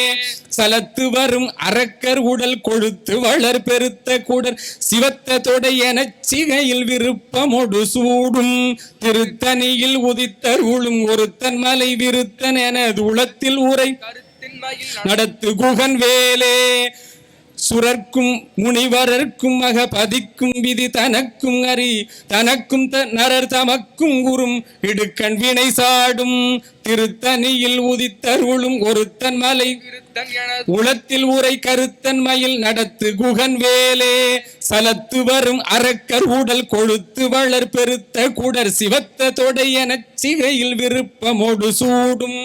சலத்து வரும் அரக்கர் உடல் கொழுத்து வளர் பெருத்த குடர் சிவத்த தொடையென சிகையில் விருப்பமொடு சூடும் திருத்தணியில் உதித்தருளும் ஒருத்தன் மலை விருத்தன் எனது உளத்தில் உரை நடத்து குகன் வேலே சுரர்க்கும் முனிவரர்க்கும் மகபதிக்கும் விதி தனக்கும் அறி தனக்கும் நரர் தமக்கும் குறும் இடுக்கண் வினை சாடும் திருத்தணியில் உதித்தருளும் ஒருத்தன் மலை உளத்தில் உரை கருத்தன் மயில் நடத்து குகன் வேலே சலத்து வரும் அரக்கர் உடல் கொழுத்து வளர் பெருத்த குடர் சிவத்த தொடையென சிகையில் விருப்பமோடு சூடும்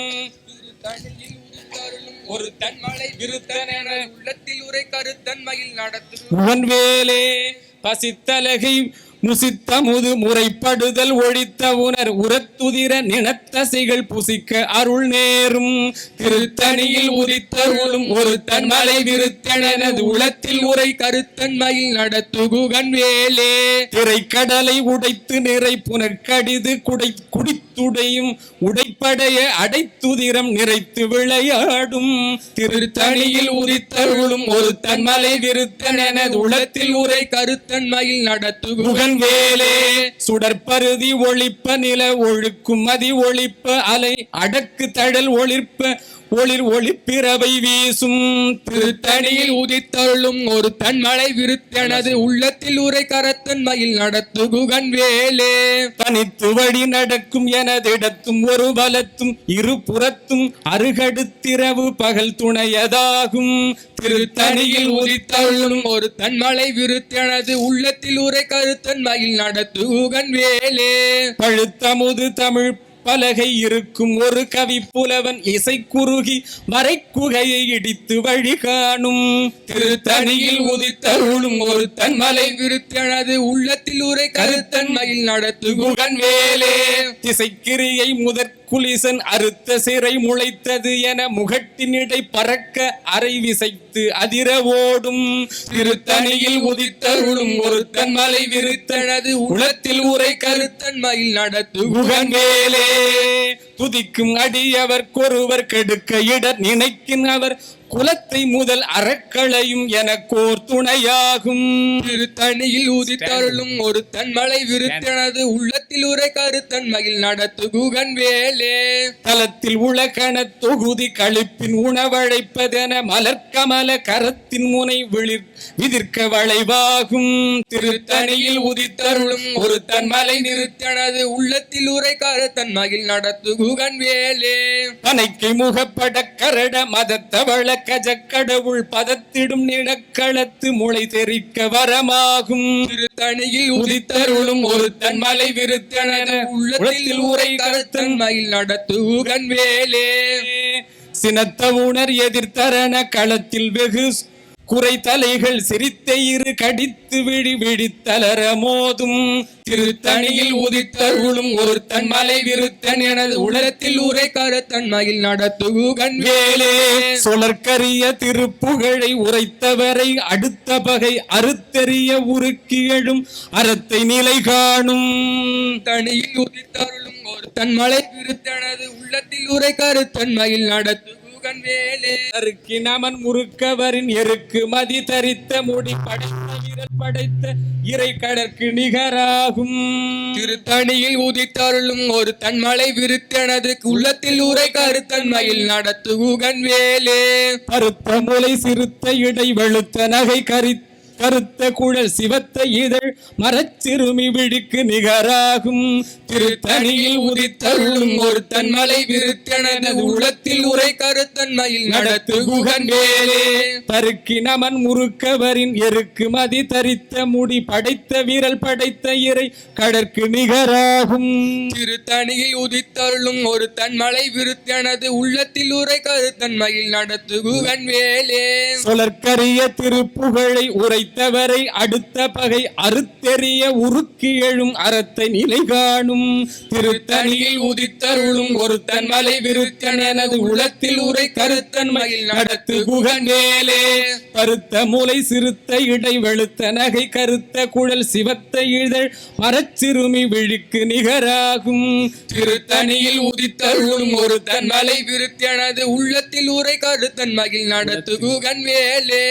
ஒரு தன்மலை விருத்தன் என உள்ளத்தில் உரை கருத்தன்மையில் நடத்து உன் வேலே பசித்தலகை முசித்தமுது முறைப்படுதல் ஒழித்த உணர் உரத்துதிர நினத்தசைகள் புசிக்க அருள் நேரும் திருத்தணியில் உதித்தருளும் ஒரு தன்மலை விருத்தனது உளத்தில் உரை கருத்தன்மையில் நடத்து குகன் வேலே திரைக்கடலை உடைத்து நிறை புனற்கடிது குடித்துடையும் உடைப்படைய அடைத்துதிரம் நிறைத்து விளையாடும் திருத்தணியில் உதித்தருளும் ஒரு தன்மலை விருத்தனது உளத்தில் உரை கருத்தன்மையில் நடத்து குகன் வேலே சுடற்பருதி ஒளிப்ப நில ஒழுக்கும் மதி ஒளிப்ப அலை அடக்கு தழல் ஒளிர்ப்ப ஒளிர் ஒளிப்பிறவை வீசும் திருத்தணியில் உதித்தருளும் ஒரு தன்மலை விருத்தனது உள்ளத்தில் உரை கரத்தன்மையில் நடத்து குகன் வேலே தனித்து வழி நடக்கும் எனதிடத்தும் ஒரு பலத்தும் இரு புறத்தும் அருகடுத்திரவு பகல் துணையதாகும் திருத்தணியில் உதித்தருளும் ஒரு தன்மலை விருத்தனது உள்ளத்தில் உரை கருத்தன்மையில் நடத்து குகன் வேலே பழுத்தமுது தமிழ் பலகை இருக்கும் ஒரு கவி புலவன் இசை குறுகி மறைக்குகையை இடித்து வழி காணும் திருத்தணியில் உதித்தருளும் ஒரு தன்மலை விருத்தனது உள்ளத்தில் உரை கருத்தன்மையில் நடத்து குகன் வேலே திசைக்கிரியை முதற் குலிசன் அறுத்த சிறை முளைத்தது என முகட்டினிடை பறக்க அரை விசைத்து அதிர ஓடும் திருத்தணியில் உதித்தருளும் ஒரு தன்மலை விருத்தனது உளத்தில் உரை கருத்தன்மையில் நடத்து குகன் வேலே துதிக்கும் அடியவர்க்கொருவர் கெடுக்க இடர் நினைக்கின் அவர் குலத்தை முதல் அறக்களையும் எனக்கோர் துணையாகும் திருத்தணியில் உதித்தருளும் ஒரு தன்மலை விருத்தனது உள்ளத்தில் உரை கருத்தன்மையில் நடத்து குகன் வேலே தலத்தில் உலகண தொகுதி கழிப்பின் உணவழைப்பதென மலர்கமல கரத்தின் முனை விதிர்க்க வளைவாகும் திருத்தணியில் உதித்தருளும் ஒரு தன்மலை நிறுத்தனது உள்ளத்தில் உரை கருத்தன்மையில் நடத்து குகன் வேலே பனைக்கு முகப்பட கரட மதத்தவள கஜக்கடவுள் பதத்திடும் நிலக்களத்து முளை தெரிக்க வரமாகும் திருத்தணியில் உதித்தருளும் ஒரு தன்மலை விருத்தனது உள்ளத்தில் உரை கருத்தன்மையில் நடத்து குகன் வேலே சினத்த உணர் எதிர்த்தரண களத்தில் வெகு குறை தலைகள் சிரித்த இரு கடித்து விழி விழித்தலர மோதும் திருத்தணியில் உதித்தருளும் ஒரு தன்மலை விருத்தன் எனது உலகத்தில் உரை கருத்தன்மையில் நடத்து குகன் வேலே சொலற்கரிய திருப்புகழை உரைத்தவரை அடுத்த பகை அறுத்தெறிய உருக்கி எழும் அறத்தை நிலை காணும் தணியில் உதித்தருளும் ஒரு தன்மலை விருத்தனது உள்ளத்தில் உரை கருத்தன்மையில் நடத்து நமன் முறுக்கவரின் எருக்கு மதி தரித்த முடி படைத்த வீரல் படைத்த இறை கடற்கு நிகராகும் திருத்தணியில் உதித்தருளும் ஒரு தன்மலை விருத்தனது உள்ளத்தில் உரை கருத்தன்மையில் நடத்து குகன் வேலே பருத்த முலை சிறுத்த இடை வெளுத்த நகை கருத்த குழல் சிவத்த இதழ் மரச்சிறுமி விழிக்கு நிகராகும் திருத்தணியில் உதித்தருளும் ஒரு தன்மலை விருத்தனது உள்ளத்தில் உரை கருத்தன்மையில் நடத்து குகன் வேலே தருக்கி நமன் முறுக்கவரின் எருக்கு மதி தரித்த முடி படைத்த வீரல் படைத்த இறை கடற்கு நிகராகும் திருத்தணியில் உதித்தருளும் ஒரு தன்மலை விருத்தனது உள்ளத்தில் உரை கருத்தன்மையில் நடத்து குகன் வேலே சொலற்கரிய திருப்புகழை உரை அடுத்தவரை அடுத்த பகை அறுத்தெறிய உருக்கி எழும் அறத்தை நிலை காணும் திருத்தணியில் உதித்தருளும் ஒருத்தன் மலை விருத்தன் எனது உளத்தில் உரை கருத்தன் மயில் நடத்து குகன் வேலே பருத்த மூளை சிறுத்த இடை வெளுத்த நகை கருத்த குழல் சிவத்த இதழ் மரச்சிறுமி விழிக்கு நிகராகும் திருத்தணியில் உதித்தருளும் ஒருத்தன் மலை விருத்தனது உள்ளத்தில் உரை கருத்தன் மகிழ் நடத்து குகன் வேலே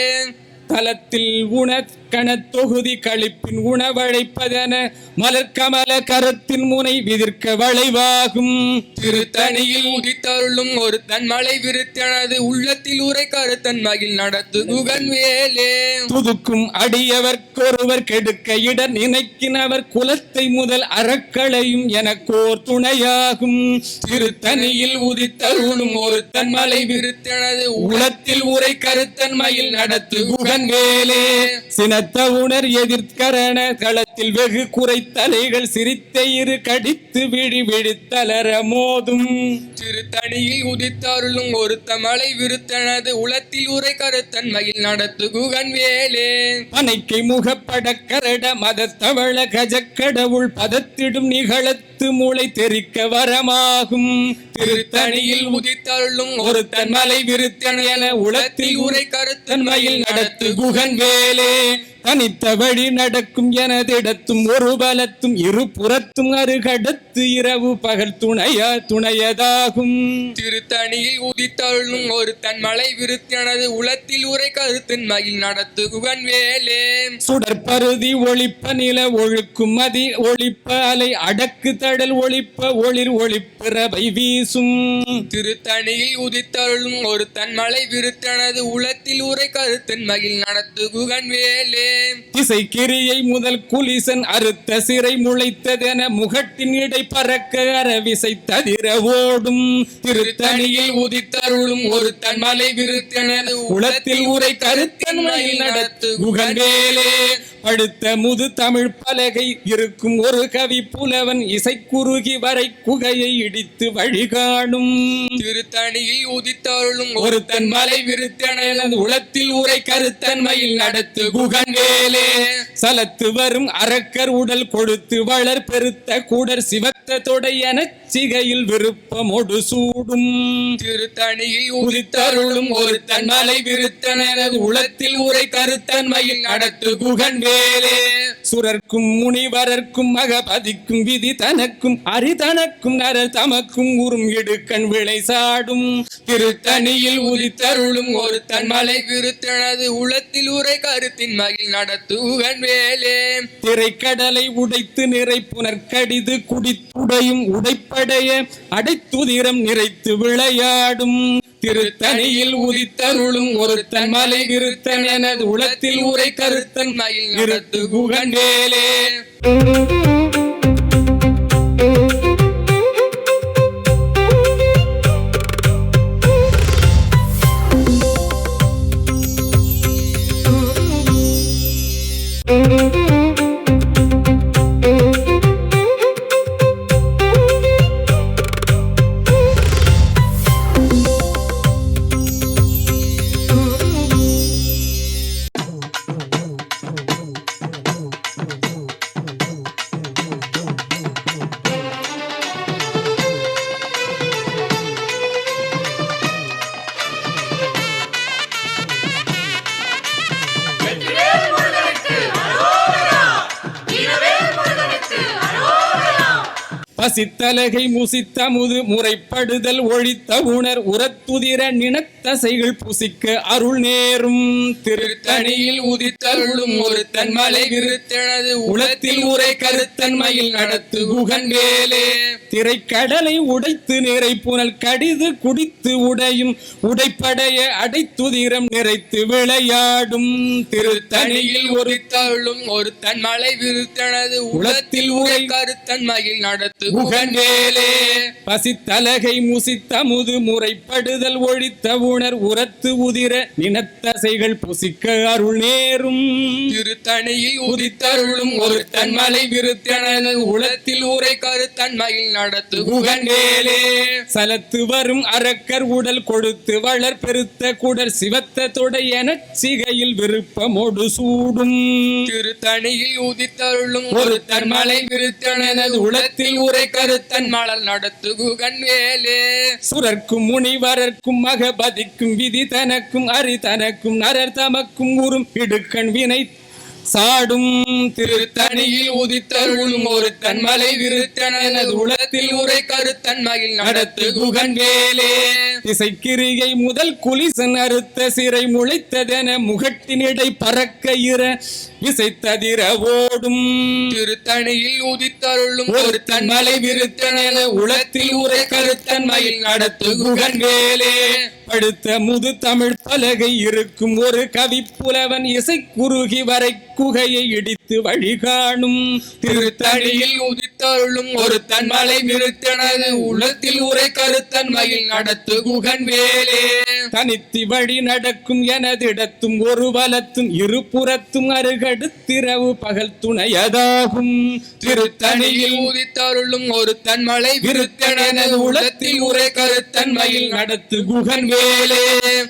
தலத்தில் உணக்கண தொகுதி கழிப்பின் உணவழைப்பதென மலர்கமல கரத்தின் முனை விதிர்க்க வளைவாகும் திருத்தணியில் உதித்தருளும் ஒரு தன் மலை விருத்தனது உள்ளத்தில் உரை கருத்தன் மகிழ் நடத்து குகன் வேலே துதுக்கும் அடியவர்க்கொருவர் கெடுக்க இடர் நினைக்கினவர் குலத்தை முதல் அறக்களையும் எனக்கோர் துணையாகும் திருத்தணியில் உதித்தருளும் ஒரு தன் மலை விருத்தனது உள்ளத்தில் உரை கருத்தன் மகிழ் நடத்து குகன் வேலே சினத்த உணர் எதிர்கரண களத்தில் வெகு குறைத்தலைகள் சிரித்த இரு கடித்து விழி விழித்தலர மோதும் திருத்தணியில் உதித்தருளும் ஒரு தமலை விருத்தனது உளத்தில் உரை கருத்தன் மகிழ் நடத்து குகன் வேலே பனைக்கை முகப்பட கரட மதத்தவள கஜக்கடவுள் பதத்திடும் நிகழத்து மூளை தெரிக்க வரமாகும் திருத்தணியில் உதித்தருளும் ஒரு தன்மலை விருத்தன் என உளத்தில் உரை கருத்தன் மகிழ் நடத்து குகன் வேலே தனித்த வழி நடக்கும் எனதிடத்தும் ஒரு பலத்தும் இரு புறத்தும் அருகடத்து இரவு பகல் துணையதாகும் திருத்தணியில் உதித்தருளும் ஒரு தன் மலை விருத்தனது உளத்தில் உரை கருத்தின் மகிழ் நடத்து குகன் வேலே சுடற்பருதி ஒளிப்ப நில ஒழுக்கும் மதி ஒளிப்ப அலை அடக்கு தடல் ஒளிப்ப ஒளிர் ஒளிப்பிறவை வீசும் திருத்தணியில் உதித்தருளும் ஒரு தன் மலை விருத்தனது உளத்தில் உரை கருத்தின் மகிழ் நடத்து குகன் வேலே திசை கிரியை முதல் குலிசன் அறுத்த சிறை முளைத்ததென முகட்டின் இடை பறக்க அரவிசை ததிர ஓடும் திருத்தணியில் உதித்தருளும் ஒரு தன் மலை விருத்தனது உளத்தில் உரை கருத்தன் மகிழ் நடத்து குகன் வேலே அடுத்த முது தமிழ் பலகை இருக்கும் ஒரு கவி புலவன் இசைக்குறுகி வரை குகையை இடித்து வழிகாணும் திருத்தணியில் உதித்தருளும் ஒரு தன் மலை விருத்தனது உளத்தில் உரை கருத்தன் மகிழ் நடத்து குகன் வேலே சலத்து வரும் அரக்கர் உடல் கொடுத்து வளர் பெருத்த கூடர் சிவத்த தொடை என சிகையில் விருப்பமொடு சூடும் திருத்தணியில் உதித்தருளும் ஒரு தன் மலை விருத்தனது உளத்தில் உரை கருத்தன் மகிழ் நடத்து குகன் வேலே சுரர்க்கும் முனிவரர்க்கும் மகபதிக்கும் விதி தனக்கும் அரிதனக்கும் நரர் தமக்கும் உறும் இடுக்கண் விளை சாடும் திருத்தணியில் உதித்தருளும் ஒரு தன் மலை விருத்தனது உளத்தில் உரை கருத்தின் மகிழ் நடத்து குகன் வேலே திரைக்கடலை உடைத்து நிறை புனற்கடிது குடித்துடையும் உடைப்படைய அடைத்துதிரம் நிறைத்து விளையாடும் திருத்தணியில் உதித்தருளும் ஒரு தன் மலை விருத்தன் எனது உளத்தில் உரை கருத்தன் மகிழ் நடத்து குகன் வேலே பசித்தலகை முசித்த முது முறைப்படுதல் ஒழித்த உணர் உரத்துதிர நினத்தசைகள் புசிக்க அருள் நேரும் திருத்தணியில் உதித்தருளும் ஒரு தன் மலை விருத்தனது உளத்தில் உரை கருத்தன் மகிழ் நடத்து குகன் வேலே திரைக்கடலை உடைத்து நிறை புனல் கடிது குடித்து உடையும் உடைப்படைய அடைத்துதிரம் நிறைத்து விளையாடும் திருத்தணியில் உதித்தருளும் ஒரு தன் மலை விருத்தனது உளத்தில் உரை கருத்தன் மகிழ் நடத்து குகன்வேலே. பசித்தலகை முசித்தமுது முறைப்படுதல் ஒழித்த உணர் உரத்து உதிர நினத்தசைகள் புசிக்க அருள் நேரும். திருத்தணியில் உதித்தருளும் ஒரு தன்மலை விருத்தனது உளத்தில் ஊரை கருத்தன்மையில் நடத்து குகன்வேலே. சலத்து வரும் அரக்கர் உடல் கொடுத்து வளர் பெருத்த குடர் சிவத்த தொடை எனச் சிகையில் விருப்பமோடு சூடும். திருத்தணியில் உதித்தருளும் ஒரு தன்மலை விருத்தனது உளத்தில் ஊரை கருத்தன் மலர் நடத்து குகன்வேலே. சுரர்க்கும் முனிவரர்க்கும் மகபதிக்கும் விதி தனக்கும் அரி தனக்கும் நரர் தமக்கும் உறும் இடுக்கண் வினை சாடும். திருத்தணியில் உதித்தருளும் ஒரு தன்மலை விருத்தனது உளத்தில் உரை கருத்தன்மையில் நடத்து குகன்வேலே. திசைக்கிரிகை முதல் குலிசன் அறுத்த சிறை முளைத்ததென முகட்டினிடை பறக்க இர விசைத்ததிர ஓடும். திருத்தணியில் உதித்தருளும் ஒரு தன்மலை விருத்தனது உளத்தில் உரை கருத்தன்மையில் நடத்து குகன்வேலே. படுத்த முது தமிழ் பலகை இருக்கும் ஒரு கவி புலவன் இசை குறுகி வரை குகையை இடித்து வழி காணும். திருத்தணியில் உதித்தருளும் ஒரு தன்மலை விருத்தனது உளத்தில் உரை கருத்தன்மையில் நடத்து குகன்வேலே. தனித்தி வழி நடக்கும் எனதிடத்தும் ஒரு வலத்தும் இருபுறத்தும் அருகடுத்திரவு பகல் துணையதாகும். திருத்தணியில் உதித்தருளும் ஒரு தன்மலை விருத்தனது உளத்தில் உரை கருத்தன்மையில் நடத்து குகன்வேலே.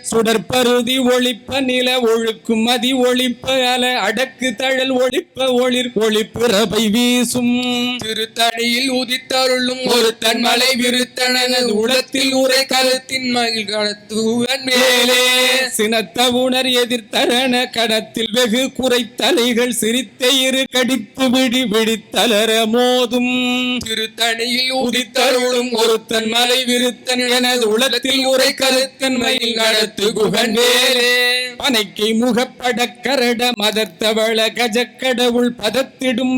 சுடற்பருதி ஒளிப்ப நில ஒழுக்கும் மதி ஒளிப்ப அல அடக்கு தழல் ஒளிப்ப ஒளிர் ஒளிப்பிறபை வீசும். திருத்தணியில் உதித்தருளும் ஒரு தன்மலை விருத்தனது உளத்தில் உரை கருத்தின் மகிழ் கடத்து குகன்வேலே. சினத்த உணர் எதிர்த்தரண கடத்தில் வெகு குறைத்தலைகள் சிரித்த இரு கடிப்பு விழி விழித்தலர மோதும். திருத்தணியில் உதித்தருளும் ஒரு தன்மலை விருத்தன் எனது உளத்தில் உரை கருத்தன்மையில் நடத்து குகன்வேலே. பனைக்கை முகப்பட கரட மதத்தவள கஜக்கடவுள் பதத்திடும்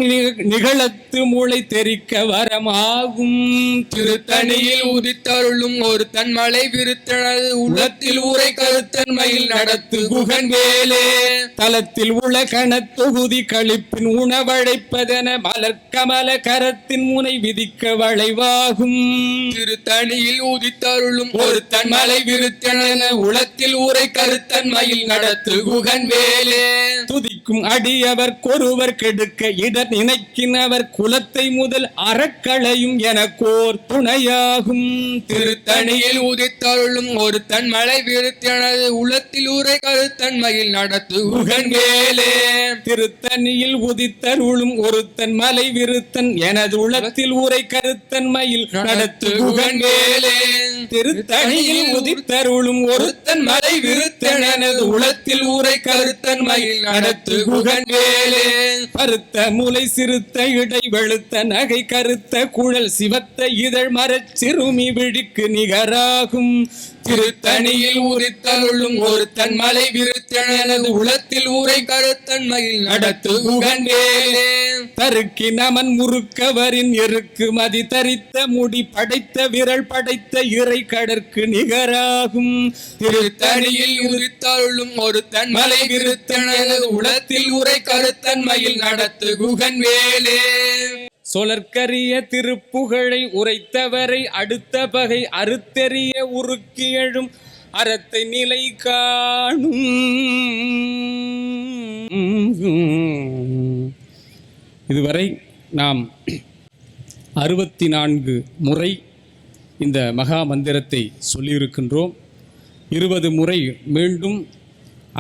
நிகழத்து மூளை தெரிக்க வரமாகும். திருத்தணியில் உதித்தருளும் ஒரு தன்மலை விருத்தனது உளத்தில் உரை கருத்தன்மையில் நடத்து குகன்வேலே. தலத்தில் உள்ள கணத்தொகுதி கழிப்பின் உணவழைப்பதென மலர்கமல கரத்தின் முனை விதிக்க வளைவாகும். திருத்தணியில் உதித்தருளும் ஒரு தன்மலை விருத்தனது உளத்தில் உரை கருத்தன்மையில் நடத்து குகன்வேலே. துதிக்கும் அடியவர் கொருவர் கெடுக்க இடர் நினைக்கினவர் குலத்தை முதல் அறக்களையும் எனக்கோர் துணையாகும். திருத்தணியில் உதித்தருளும் ஒரு தன்மலை விருத்தனது உளத்தில் உரை கருத்தன்மையில் நடத்து குகன்வேலே. திருத்தணியில் உதித்தருளும் ஒருத்தன் மலை விருத்தன் எனது உளத்தில் உரை கருத்தன்மையில் நடத்து குகன்வேலே. திருத்தணியில் உதித்தருளும் ஒருத்தன் மலை விருத்தன் எனது உளத்தில் உரை கருத்தன்மையில் நடத்து குகன்வேலே. பருத்த முலை சிறுத்த இடை வெளுத்த நகை கருத்த குழல் சிவத்த இதழ் மரச் சிறுமி விழிக்கு நிகராகும். திருத்தணியில் உதித்தருளும் ஒரு தன்மலை விருத்தன் எனது உளத்தில் உரை கருத்தன்மையில் நடத்து குகன்வேலே. தருக்கு நமன் முறுக்கவரின் எருக்கு மதி தரித்த முடி படைத்த விரல் படைத்த இறை கடற்கு நிகராகும். திருத்தணியில் உதித்தருளும் ஒரு தன்மலை விருத்தன் எனது உளத்தில் உரை கருத்தன்மையில் நடத்து குகன்வேலே. சொலற்கரிய திருப்புகழை உரைத்தவரை அடுத்த பகை அறுத்தெறிய உருக்கி எழும் அறத்தை நிலை காணும். இதுவரை நாம் 64 முறை இந்த மகா மந்திரத்தை சொல்லியிருக்கின்றோம். 20 முறை மீண்டும்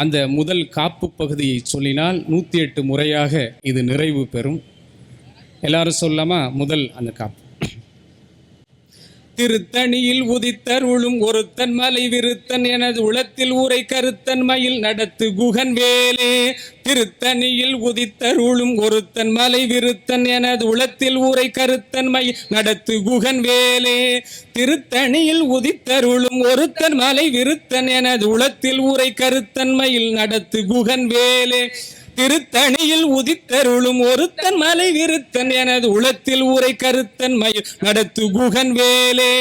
அந்த முதல் காப்பு பகுதியை சொல்லினால் 108 முறையாக இது நிறைவு பெறும். எல்லாரும் சொல்லாமா? முதல் அந்த காப்பு. திருத்தணியில் உதித்தருளும் ஒருத்தன் மலை விருத்தன் எனது உளத்தில் ஊரை கருத்தன் மயில் நடத்து குகன்வேலே. திருத்தணியில் உதித்தருளும் ஒருத்தன் மலை விருத்தன் எனது உளத்தில் ஊரை கருத்தன் மயில் நடத்து குகன்வேலே. திருத்தணியில் உதித்தருளும் ஒருத்தன் மலை விருத்தன் எனது உளத்தில் ஊரை கருத்தன் மயில் நடத்து குகன்வேலே. திருத்தணியில் உதித்தருளும் ஒருத்தன் மலை விருத்தன் எனது உளத்தில் ஊரை கருத்தன் மயில் நடத்து குகன் வேலே.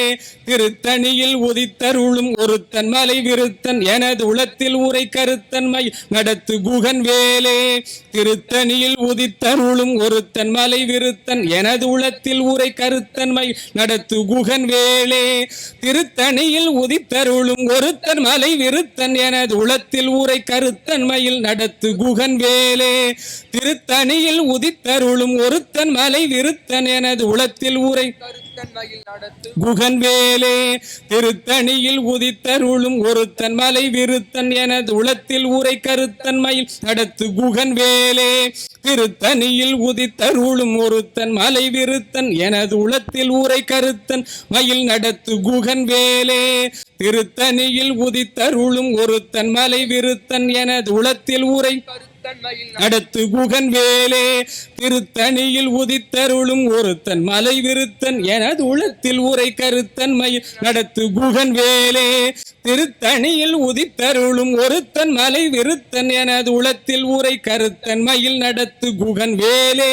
திருத்தணியில் உதித்தருளும் ஒருத்தன் மலை விருத்தன் எனது உளத்தில் ஊரை கருத்தன் மயில் நடத்து குகன் வேலே. திருத்தணியில் உதித்தருளும் ஒருத்தன் மலை விருத்தன் எனது உளத்தில் ஊரை கருத்தன் மயில் நடத்து குகன் வேலே. திருத்தணியில் உதித்தருளும் ஒருத்தன் மலை விருத்தன் எனது உளத்தில் ஊரை கருத்தன் மயில் நடத்து குகன் வேலே. திருத்தணியில் உதித்தருளும் ஒருத்தன் மலை விருத்தன் எனது உளத்தில் ஊரை குகன் வேலே. திருத்தணியில் உதித்தருளும் ஒருத்தன் மலை விருத்தன் எனது உளத்தில் ஊரை கருத்தன் மயில் நடத்து குகன் வேலே. திருத்தணியில் உதித்தருளும் ஒருத்தன் மலை விருத்தன் எனது உளத்தில் ஊரை கருத்தன் மயில் நடத்து குகன் வேலே. திருத்தணியில் உதித்தருளும் ஒருத்தன் மலை விருத்தன் எனது உளத்தில் ஊரை நடத்து குகன் வேலே. திருத்தணியில் உதித்தருளும் ஒருத்தன் மலை விருத்தன் எனது உளத்தில் ஊரை கருத்தன் மயில் நடத்து குகன் வேலே. திருத்தணியில் உதித்தருளும் ஒருத்தன் மலை விருத்தன் எனது உளத்தில் ஊரை கருத்தன் மயில் நடத்து குகன் வேலே.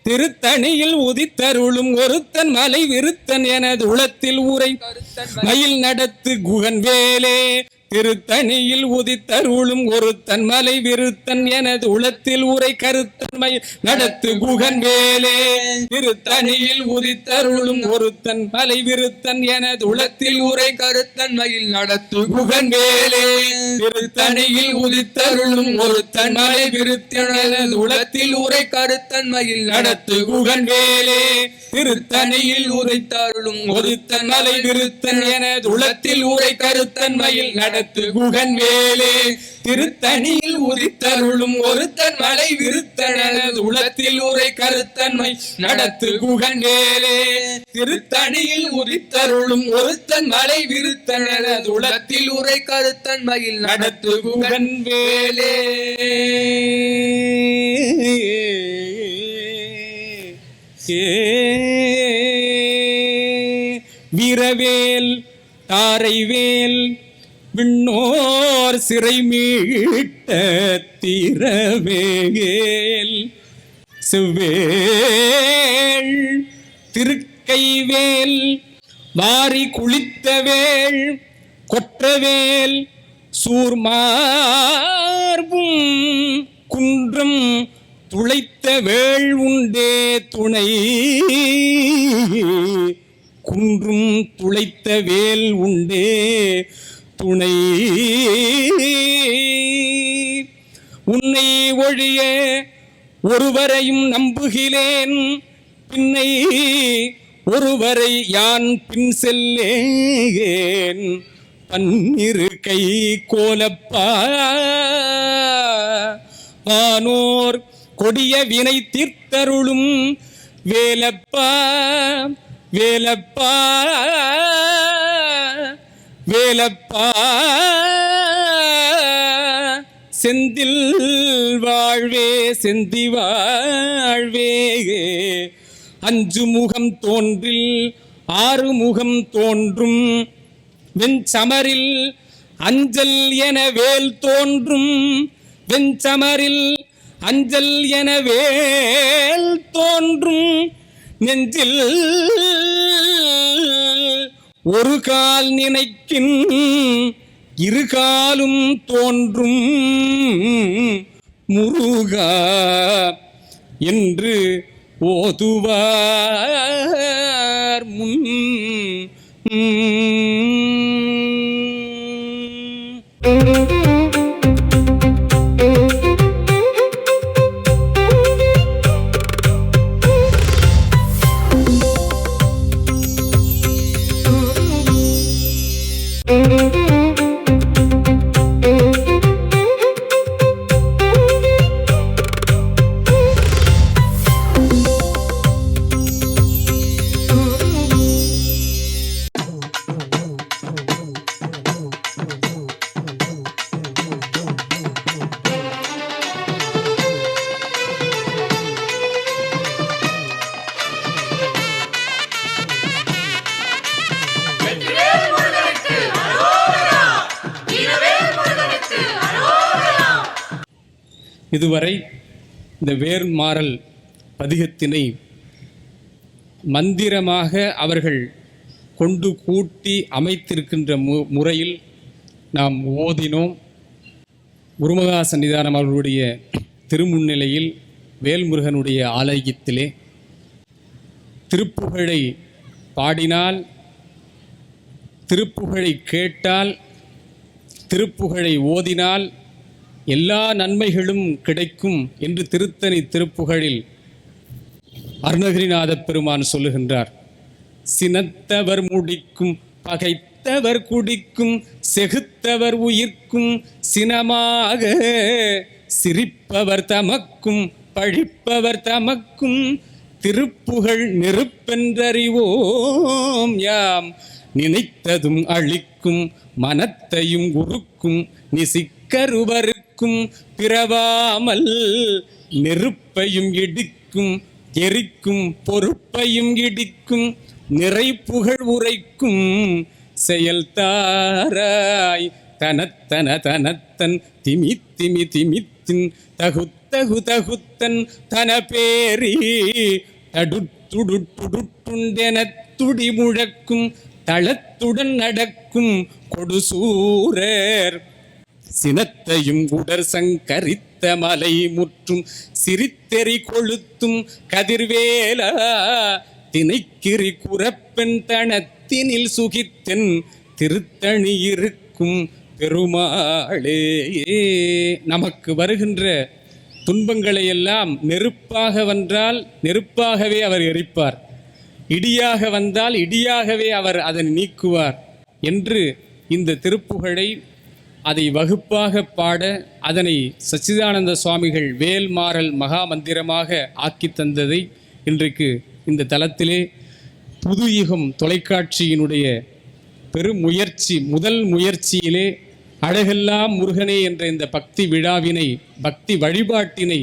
திருத்தணியில் உதித்தருளும் ஒருத்தன் மலை விருத்தன் எனது உளத்தில் ஊரை மயில் நடத்து குகன் வேலே. திருத்தணியில் உதித்தருளும் ஒருத்தன் மலை விருத்தன் எனது உளத்தில் ஊரை கருத்தன் மயில் நடத்து குகன் வேலே. திருத்தணியில் உதித்தருளும் ஒருத்தன் மலை விருத்தன் எனது உளத்தில் ஊரை கருத்தன் மயில் நடத்து குகன் வேலே. திருத்தணியில் உதித்தருளும் ஒருத்தன் மலை விருத்தன் எனது உளத்தில் ஊரை கருத்தன் மயில் நடத்து குகன் வேலே. திருத்தணியில் உதித்தருளும் ஒருத்தன் மலை விருத்தன் எனது உளத்தில் ஊரை கருத்தன் மயில் நடத்து குகன் வேலே. திருத்தணியில் உதித்தருளும் ஒருத்தன் மலை விருத்தன் எனது உளத்தில் ஊரை கருத்தன்மை நடத்து குகன் வேலே. திருத்தணியில் உதித்தருளும் ஒருத்தன் மலை விருத்தன் எனது உளத்தில் ஊரை கருத்தன்மையில் நடத்து குகன் வேலே. வீரவேல் தாரைவேல் விண்ணோர் சிறை மீட்ட திரவேல் செவ்வேள் திருக்கைவேல் வாரி குளித்தவேள் கொற்றவேல் சூர்மார்பும் குன்றம் துளைத்த வேள் உண்டே துணை. குன்றும் துளைத்த வேல் உண்டே துணை. உன்னை ஒழிய ஒருவரையும் நம்புகிறேன் பின்னை ஒருவரை யான் பின் செல்லேன். பன்னிரு கை கோலப்பா வானோர் கொடிய வினை தீர்த்தருளும் வேலப்பா வேலப்பா வேலப்பா. செந்தில் வாழ்வே செந்தி வாழ்வே. அஞ்சு முகம் தோன்றில் ஆறு முகம் தோன்றும் வெஞ்சமரில் அஞ்சல் என வேல் தோன்றும். வெஞ்சமரில் அஞ்சல் என வேல் தோன்றும். நெஞ்சில் ஒரு கால் நினைக்கின் இரு காலும் தோன்றும். முருகா என்று ஓதுவார் முன். இதுவரை இந்த வேர்மாறல் பதிகத்தினை மந்திரமாக அவர்கள் கொண்டு கூட்டி அமைத்திருக்கின்ற முறையில் நாம் ஓதினோம். குருமகா சன்னிதானம் அவர்களுடைய திருமுன்னிலையில் வேல்முருகனுடைய ஆலயத்திலே திருப்புகழை பாடினால், திருப்புகழை கேட்டால், திருப்புகழை ஓதினால் எல்லா நன்மைகளும் கிடைக்கும் என்று திருத்தணி திருப்புகழில் அருணகிரிநாத பெருமான் சொல்லுகின்றார். சினத்தவர் முடிக்கும், பகைத்தவர் குடிக்கும், செகுத்தவர் உயிர்க்கும், சினமாக சிரிப்பவர் தமக்கும், பழிப்பவர் தமக்கும், திருப்புகழ் நெருப்பென்றறிவோம் யாம், நினைத்ததும் அழிக்கும், மனத்தையும் உருக்கும், நிசிக்கருவருக்கும், பிறவாமல் நெருப்பையும் இடிக்கும், எரிக்கும், பொறுப்பையும் இடிக்கும், நிறை புகழ் உரைக்கும், செயல் தாராய் தனத்தன தனத்தன் திமி திமி திமித்தின் தகுத்தகு தகுத்தன் தன பேரி தடுத்துடுட்டுடுட்டுண்டென துடி முழக்கும், தளத்துடன் நடக்கும் கொடுசூரர், சினத்தையும் உடற் சங்கரித்த மலை முற்றும், சிரித்தெறி கொளுத்தும் கதிர்வேலா, திணைக்கிரி குரப்பெண் தனத்தினில் சுகித்தென் திருத்தணி இருக்கும் பெருமாளே. நமக்கு வருகின்ற துன்பங்களை எல்லாம் நெருப்பாக வந்தால் நெருப்பாகவே அவர் எரிப்பார், இடியாக வந்தால் இடியாகவே அவர் அதனை நீக்குவார் என்று இந்த திருப்புகழை அதை வகுப்பாக பாட அதனை சச்சிதானந்த சுவாமிகள் வேல்மாறல் மகா மந்திரமாக ஆக்கி தந்ததை இன்றைக்கு இந்த தளத்திலே புதுயுகம் தொலைக்காட்சியினுடைய பெருமுயற்சி, முதல் முயற்சியிலே அழகெல்லாம் முருகனே என்ற இந்த பக்தி விழாவினை, பக்தி வழிபாட்டினை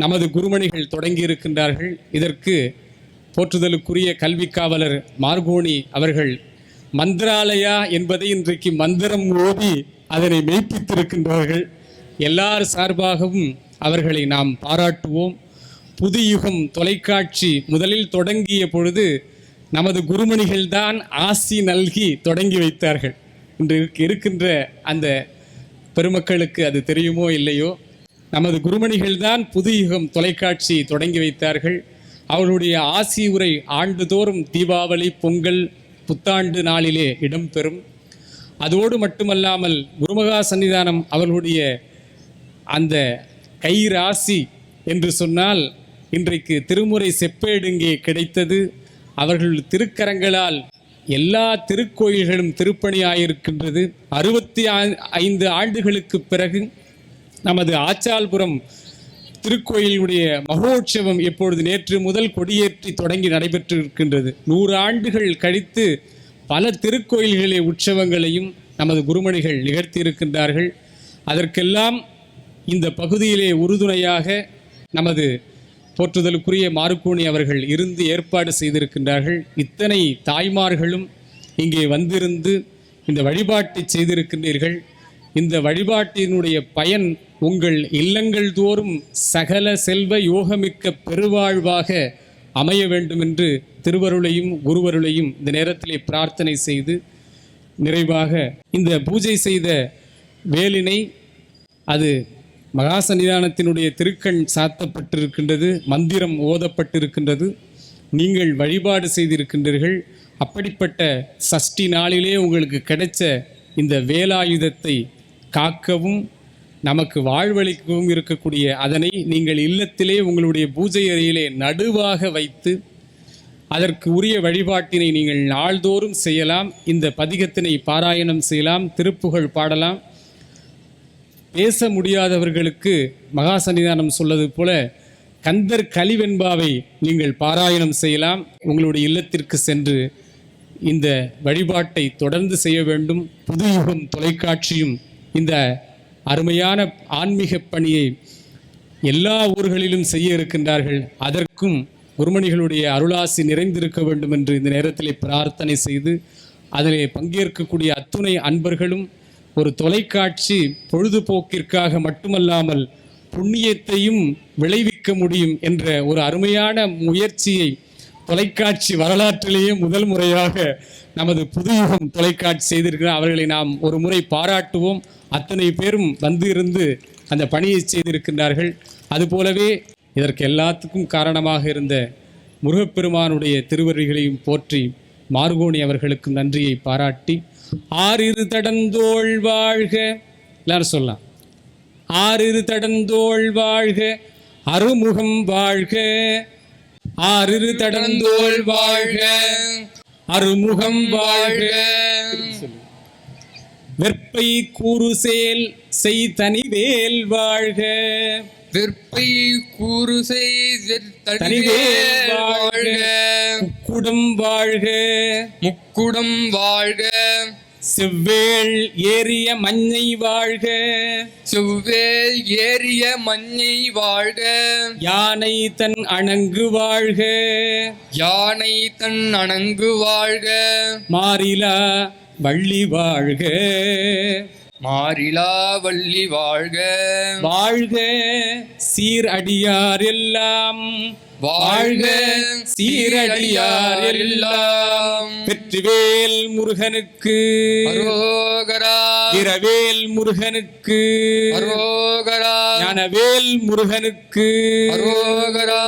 நமது குருமணிகள் தொடங்கியிருக்கின்றார்கள். இதற்கு போற்றுதலுக்குரிய கல்வி காவலர் மார்கோணி அவர்கள் மந்திராலயா என்பதை இன்றைக்கு மந்திரம் ஓதி அதனை மெய்ப்பித்திருக்கின்றார்கள். எல்லார் சார்பாகவும் அவர்களை நாம் பாராட்டுவோம். புதுயுகம் தொலைக்காட்சி முதலில் தொடங்கிய பொழுது நமது குருமணிகள்தான் ஆசி நல்கி தொடங்கி வைத்தார்கள். இன்று இருக்கின்ற அந்த பெருமக்களுக்கு அது தெரியுமோ இல்லையோ, நமது குருமணிகள்தான் புதுயுகம் தொலைக்காட்சி தொடங்கி வைத்தார்கள். அவர்களுடைய ஆசி உரை ஆண்டுதோறும் தீபாவளி, பொங்கல், புத்தாண்டு நாளிலே இடம்பெறும். அதோடு மட்டுமல்லாமல் குருமகா சன்னிதானம் அவர்களுடைய அந்த கை ராசி என்று சொன்னால் இன்றைக்கு திருமுறை செப்பேடு இங்கே கிடைத்தது. அவர்கள் திருக்கரங்களால் எல்லா திருக்கோயில்களும் திருப்பணியாயிருக்கின்றது. 65 ஆண்டுகளுக்கு பிறகு நமது ஆச்சால்புரம் திருக்கோயிலுடைய மகோற்சவம் எப்பொழுது நேற்று முதல் கொடியேற்றி தொடங்கி நடைபெற்று இருக்கின்றது. 100 ஆண்டுகள் கழித்து பல திருக்கோயில்களே உற்சவங்களையும் நமது குருமணிகள் நிகழ்த்தி இருக்கின்றார்கள். அதற்கெல்லாம் இந்த பகுதியிலே உறுதுணையாக நமது போற்றுதலுக்குரிய மார்கோணி அவர்கள் இருந்து ஏற்பாடு செய்திருக்கின்றார்கள். இத்தனை தாய்மார்களும் இங்கே வந்திருந்து இந்த வழிபாட்டை செய்திருக்கின்றீர்கள். இந்த வழிபாட்டினுடைய பயன் உங்கள் இல்லங்கள் தோறும் சகல செல்வ யோகமிக்க பெருவாழ்வாக அமைய வேண்டும் என்று திருவருளையும் குருவருளையும் இந்த நேரத்திலே பிரார்த்தனை செய்து நிறைவாக இந்த பூஜை செய்த வேலினை அது மகா சன்னிதானத்தினுடைய திருக்கண் சாத்தப்பட்டிருக்கின்றது, மந்திரம் ஓதப்பட்டிருக்கின்றது, நீங்கள் வழிபாடு செய்திருக்கின்றீர்கள். அப்படிப்பட்ட சஷ்டி நாளிலே உங்களுக்கு கிடைச்ச இந்த வேலாயுதத்தை காக்கவும் நமக்கு வாழ்வளிக்கவும் இருக்கக்கூடிய அதனை நீங்கள் இல்லத்திலே உங்களுடைய பூஜை அறையிலே நடுவாக வைத்து அதற்கு உரிய வழிபாட்டினை நீங்கள் நாள்தோறும் செய்யலாம். இந்த பதிகத்தினை பாராயணம் செய்யலாம், திருப்புகழ் பாடலாம். பேச முடியாதவர்களுக்கு மகா சன்னிதானம் சொல்வது போல கந்தர் கலிவெண்பாவை நீங்கள் பாராயணம் செய்யலாம். உங்களுடைய இல்லத்திற்கு சென்று இந்த வழிபாட்டை தொடர்ந்து செய்ய வேண்டும். புதுயுகம் தொலைக்காட்சியும் இந்த அருமையான ஆன்மீக பணியை எல்லா ஊர்களிலும் செய்ய இருக்கின்றார்கள். அதற்கும் குருமணிகளுடைய அருளாசி நிறைந்திருக்க வேண்டும் என்று இந்த நேரத்தில் பிரார்த்தனை செய்து அதிலே பங்கேற்கக்கூடிய அத்துணை அன்பர்களும் ஒரு தொலைக்காட்சி பொழுதுபோக்கிற்காக மட்டுமல்லாமல் புண்ணியத்தையும் விளைவிக்க முடியும் என்ற ஒரு அருமையான முயற்சியை தொலைக்காட்சி வரலாற்றிலேயே முதல் முறையாக நமது புதுயுகம் தொலைக்காட்சி செய்திருக்கிறார். அவர்களை நாம் ஒரு முறை பாராட்டுவோம். அத்தனை பேரும் வந்து இருந்து அந்த பணியை செய்திருக்கின்றார்கள். அதுபோலவே இதற்கு எல்லாத்துக்கும் காரணமாக இருந்த முருகப்பெருமானுடைய திருவருள்களையும் போற்றி மார்கோணி அவர்களுக்கும் நன்றியை பாராட்டி, ஆறிரு தடந்தோள் வாழ்க, எல்லாரும் சொல்லலாம், ஆறிரு தடந்தோள் வாழ்க, அருமுகம் வாழ்க, ஆறிரு தடந்தோள் வாழ்க, அருமுகம் வாழ்க, வெற்பை கூறுசேல் செய் தனிவேல் வாழ்க, வெற்பை கூறு தனிவேல் வாழ்க, முக்குடம் வாழ்க, முக்குடம் வாழ்க, செவ்வேள் ஏறிய மஞ்சை வாழ்க, செவ்வேல் ஏறிய மஞ்சை வாழ்க, யானை தன் அணங்கு வாழ்க, யானை தன் அணங்கு வாழ்க, மாறிலா வள்ளி வாழ்க, மாறிலா வள்ளி வாழ்க, வாழ்க சீர் அடியார் எல்லாம், வாழ்க சீரடியார் எல்லாம், வெற்றிவேல் முருகனுக்கு அரோகரா, இரவேல் முருகனுக்கு அரோகரா, ஞானவேல் முருகனுக்கு அரோகரா.